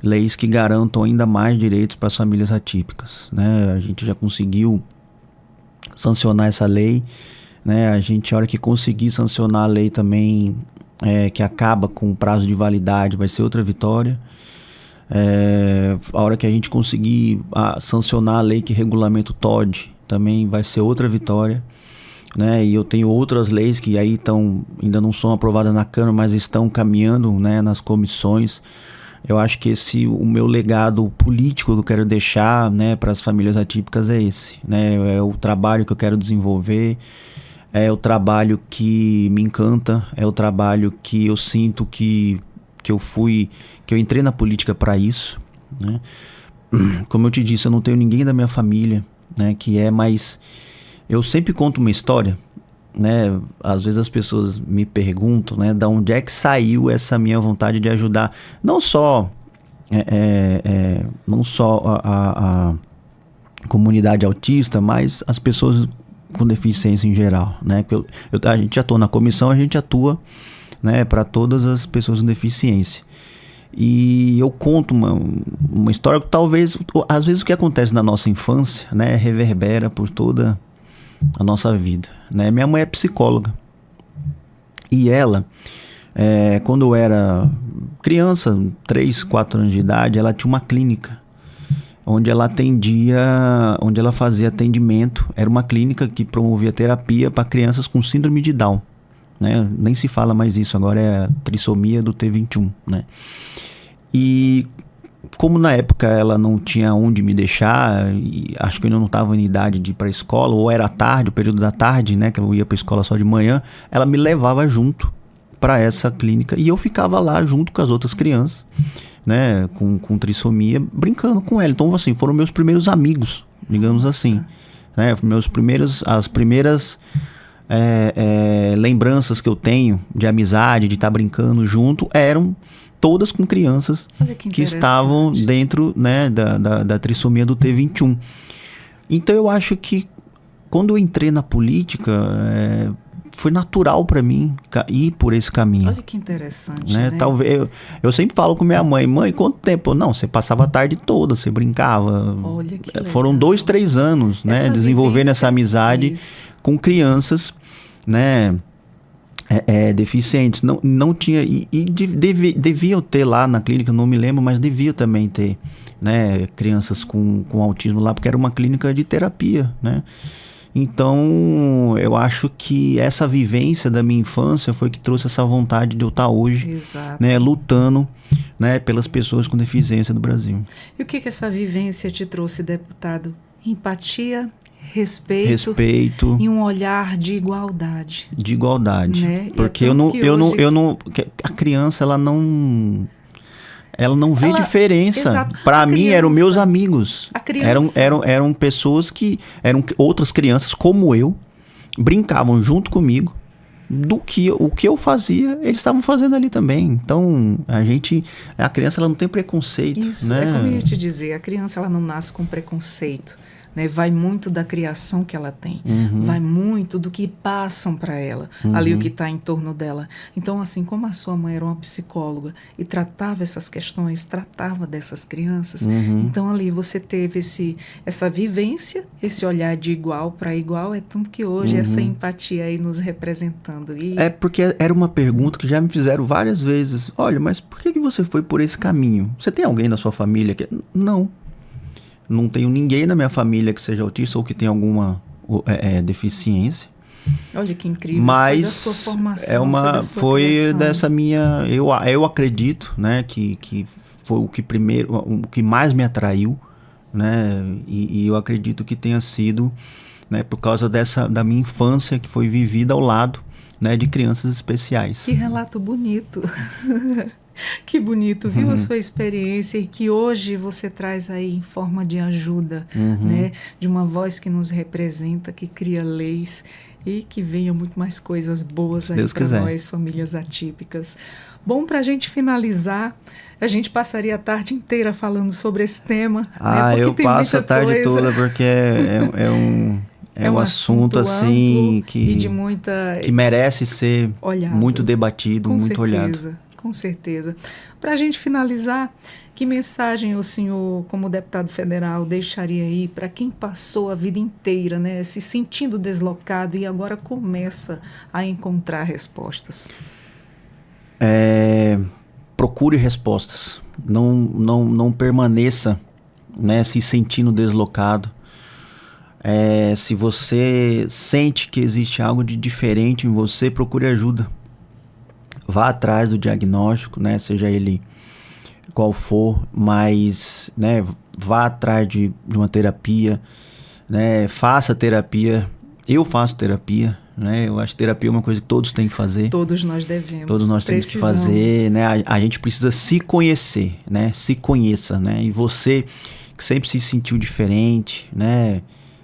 leis que garantam ainda mais direitos para as famílias atípicas, né? A gente já conseguiu sancionar essa lei, né? A hora que conseguir sancionar a lei também, que acaba com o prazo de validade, vai ser outra vitória. A hora que a gente conseguir sancionar a lei que regulamenta o TOD, também vai ser outra vitória, né? E eu tenho outras leis que aí ainda não são aprovadas na Câmara, mas estão caminhando, né, nas comissões. Eu acho que o meu legado político que eu quero deixar, né, para as famílias atípicas é esse, né? É o trabalho que eu quero desenvolver, é o trabalho que me encanta, é o trabalho que eu sinto que eu entrei na política para isso, né? Como eu te disse, eu não tenho ninguém da minha família, né, mas eu sempre conto uma história, né? Às vezes as pessoas me perguntam, né, da onde é que saiu essa minha vontade de ajudar, não só a comunidade autista, mas as pessoas com deficiência em geral, né? Porque a gente atua na comissão, a gente atua, né, para todas as pessoas com deficiência. E eu conto uma história que talvez, às vezes o que acontece na nossa infância, né, reverbera por toda a nossa vida, né? Minha mãe é psicóloga e ela, quando eu era criança, 3, 4 anos de idade, ela tinha uma clínica onde ela fazia atendimento. Era uma clínica que promovia terapia para crianças com síndrome de Down, né? Nem se fala mais isso, agora é a trissomia do T21, né? E como na época ela não tinha onde me deixar, e acho que eu ainda não estava em idade de ir para a escola, ou era tarde, o período da tarde, né, que eu ia para a escola só de manhã, ela me levava junto para essa clínica e eu ficava lá junto com as outras crianças, né, com trissomia, brincando com ela. Então, assim, foram meus primeiros amigos, digamos assim, né, as primeiras lembranças que eu tenho de amizade, de estar brincando junto, eram todas com crianças que estavam dentro, né, da trissomia do T21. Então eu acho que quando eu entrei na política, foi natural para mim ir por esse caminho. Olha que interessante, né? Talvez eu sempre falo com minha mãe, quanto tempo? Não, você passava a tarde toda, você brincava. Olha que legal. Foram 2, 3 anos, né, desenvolvendo essa amizade com crianças, né, deficientes. Não tinha, deviam ter lá na clínica, não me lembro, mas devia também ter, né, crianças com autismo lá, porque era uma clínica de terapia, né? Então eu acho que essa vivência da minha infância foi que trouxe essa vontade de eu estar hoje, né, lutando, né, pelas pessoas com deficiência do Brasil. E o que essa vivência te trouxe, deputado? Empatia, respeito e um olhar de igualdade. De igualdade, né? Porque a criança ela ela não vê diferença. Para mim, eram meus amigos. A criança. Eram pessoas que... Eram outras crianças como eu, brincavam junto comigo. O que eu fazia, eles estavam fazendo ali também. Então, a criança ela não tem preconceito. Isso, né? É como eu ia te dizer, a criança ela não nasce com preconceito. Né? Vai muito da criação que ela tem, vai muito do que passam para ela, ali o que está em torno dela. Então, assim, como a sua mãe era uma psicóloga e tratava essas questões, tratava dessas crianças, então ali você teve essa vivência, esse olhar de igual para igual, é tanto que hoje essa empatia aí nos representando. É porque era uma pergunta que já me fizeram várias vezes. Olha, mas por que você foi por esse caminho? Você tem alguém na sua família que... Não tenho ninguém na minha família que seja autista ou que tenha alguma deficiência. Olha que incrível. Mas foi da sua formação, foi dessa minha... Eu acredito, né, que foi o que mais me atraiu, né, e eu acredito que tenha sido, né, por causa da minha infância que foi vivida ao lado, né, de crianças especiais. Que relato bonito. Que bonito, viu a sua experiência e que hoje você traz aí em forma de ajuda, né? De uma voz que nos representa, que cria leis e que venha muito mais coisas boas aí para nós, famílias atípicas. Bom, para a gente finalizar, a gente passaria a tarde inteira falando sobre esse tema. Ah, né? Eu passo a tarde toda porque é um assunto assim que, que merece ser olhado, muito debatido, muito certeza. Olhado. Com certeza. Para a gente finalizar, que mensagem o senhor, como deputado federal, deixaria aí para quem passou a vida inteira, né, se sentindo deslocado e agora começa a encontrar respostas? Procure respostas. Não permaneça, né, se sentindo deslocado. Se você sente que existe algo de diferente em você, procure ajuda. Vá atrás do diagnóstico, né, seja ele qual for, mas, né, vá atrás de uma terapia, né, faça terapia. Eu faço terapia, né, eu acho que terapia é uma coisa que todos têm que fazer. Todos nós devemos. Todos nós temos que fazer, né, a gente precisa se conhecer, né, se conheça, né, e você que sempre se sentiu diferente, né,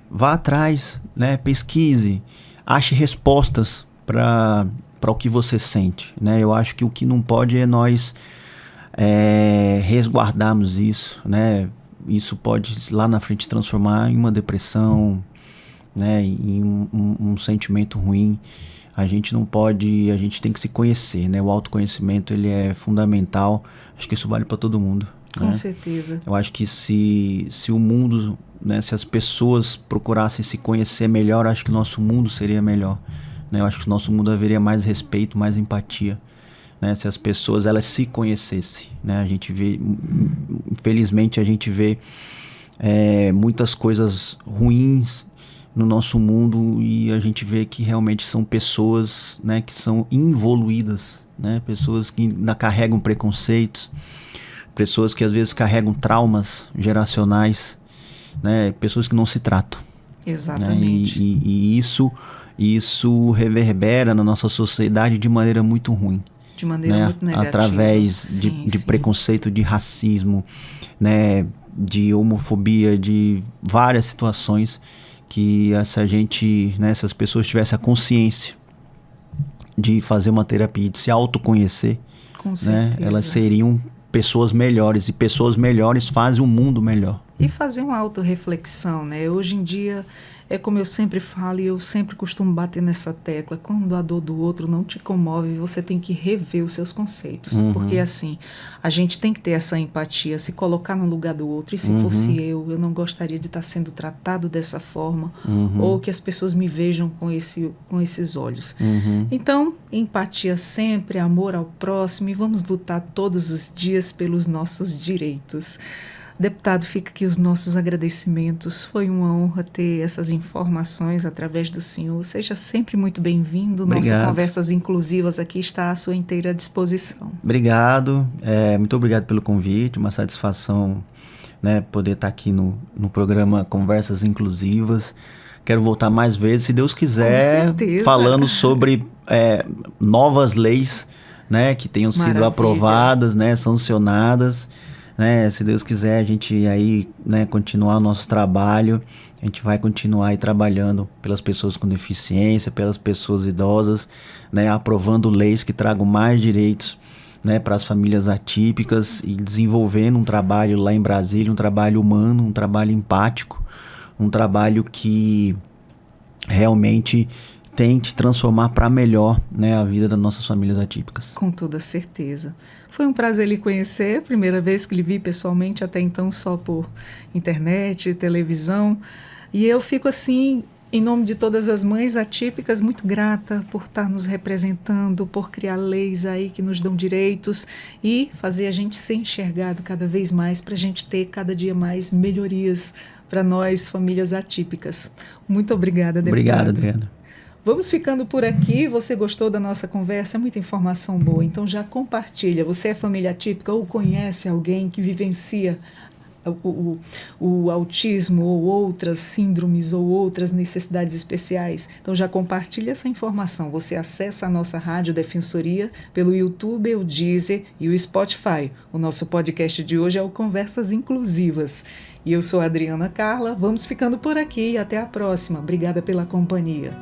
vá atrás, né, pesquise, ache respostas para o que você sente, né? Eu acho que o que não pode é nós resguardarmos isso, né? Isso pode lá na frente transformar em uma depressão, né? Em um sentimento ruim. A gente não pode, a gente tem que se conhecer, né? O autoconhecimento ele é fundamental. Acho que isso vale para todo mundo. Com certeza. Eu acho que se o mundo, né? Se as pessoas procurassem se conhecer melhor, acho que o nosso mundo seria melhor. Eu acho que o nosso mundo haveria mais respeito, mais empatia, né? Se as pessoas elas se conhecessem, né? A gente vê, infelizmente a gente vê muitas coisas ruins no nosso mundo e a gente vê que realmente são pessoas, né, que são involuídas, né? Pessoas que ainda carregam preconceitos, pessoas que às vezes carregam traumas geracionais, né? Pessoas que não se tratam. Exatamente. Né? E isso reverbera na nossa sociedade de maneira muito ruim. De maneira muito negativa. Através de preconceito, de racismo, né, de homofobia, de várias situações que se as pessoas tivessem a consciência de fazer uma terapia, de se autoconhecer, né, elas seriam pessoas melhores, e pessoas melhores fazem um mundo melhor. E fazer uma autorreflexão, né? Hoje em dia, é como eu sempre falo e eu sempre costumo bater nessa tecla, quando a dor do outro não te comove, você tem que rever os seus conceitos. Porque assim, a gente tem que ter essa empatia, se colocar no lugar do outro. E se fosse eu não gostaria de estar sendo tratado dessa forma, ou que as pessoas me vejam com esses olhos. Então, empatia sempre, amor ao próximo, e vamos lutar todos os dias pelos nossos direitos. Deputado, fica aqui os nossos agradecimentos. Foi uma honra ter essas informações através do senhor. Seja sempre muito bem-vindo. Nosso Conversas Inclusivas aqui está à sua inteira disposição. Obrigado. Muito obrigado pelo convite. Uma satisfação, né, poder estar aqui no programa Conversas Inclusivas. Quero voltar mais vezes, se Deus quiser, falando sobre novas leis, né, que tenham sido Maravilha. aprovadas, né, sancionadas, né, se Deus quiser a gente aí, né, continuar o nosso trabalho, a gente vai continuar aí trabalhando pelas pessoas com deficiência, pelas pessoas idosas, né, aprovando leis que tragam mais direitos, né, para as famílias atípicas e desenvolvendo um trabalho lá em Brasília, um trabalho humano, um trabalho empático, um trabalho que realmente tente transformar para melhor, né, a vida das nossas famílias atípicas. Com toda certeza. Foi um prazer lhe conhecer, primeira vez que lhe vi pessoalmente, até então só por internet, televisão. E eu fico assim, em nome de todas as mães atípicas, muito grata por estar nos representando, por criar leis aí que nos dão direitos e fazer a gente ser enxergado cada vez mais para a gente ter cada dia mais melhorias para nós, famílias atípicas. Muito obrigada, deputada. Obrigado, Adriana. Vamos ficando por aqui. Você gostou da nossa conversa? É muita informação boa, então já compartilha. Você é família atípica ou conhece alguém que vivencia o autismo ou outras síndromes ou outras necessidades especiais? Então já compartilha essa informação. Você acessa a nossa Rádio Defensoria pelo YouTube, o Deezer e o Spotify. O nosso podcast de hoje é o Conversas Inclusivas. E eu sou a Adriana Carla. Vamos ficando por aqui e até a próxima. Obrigada pela companhia.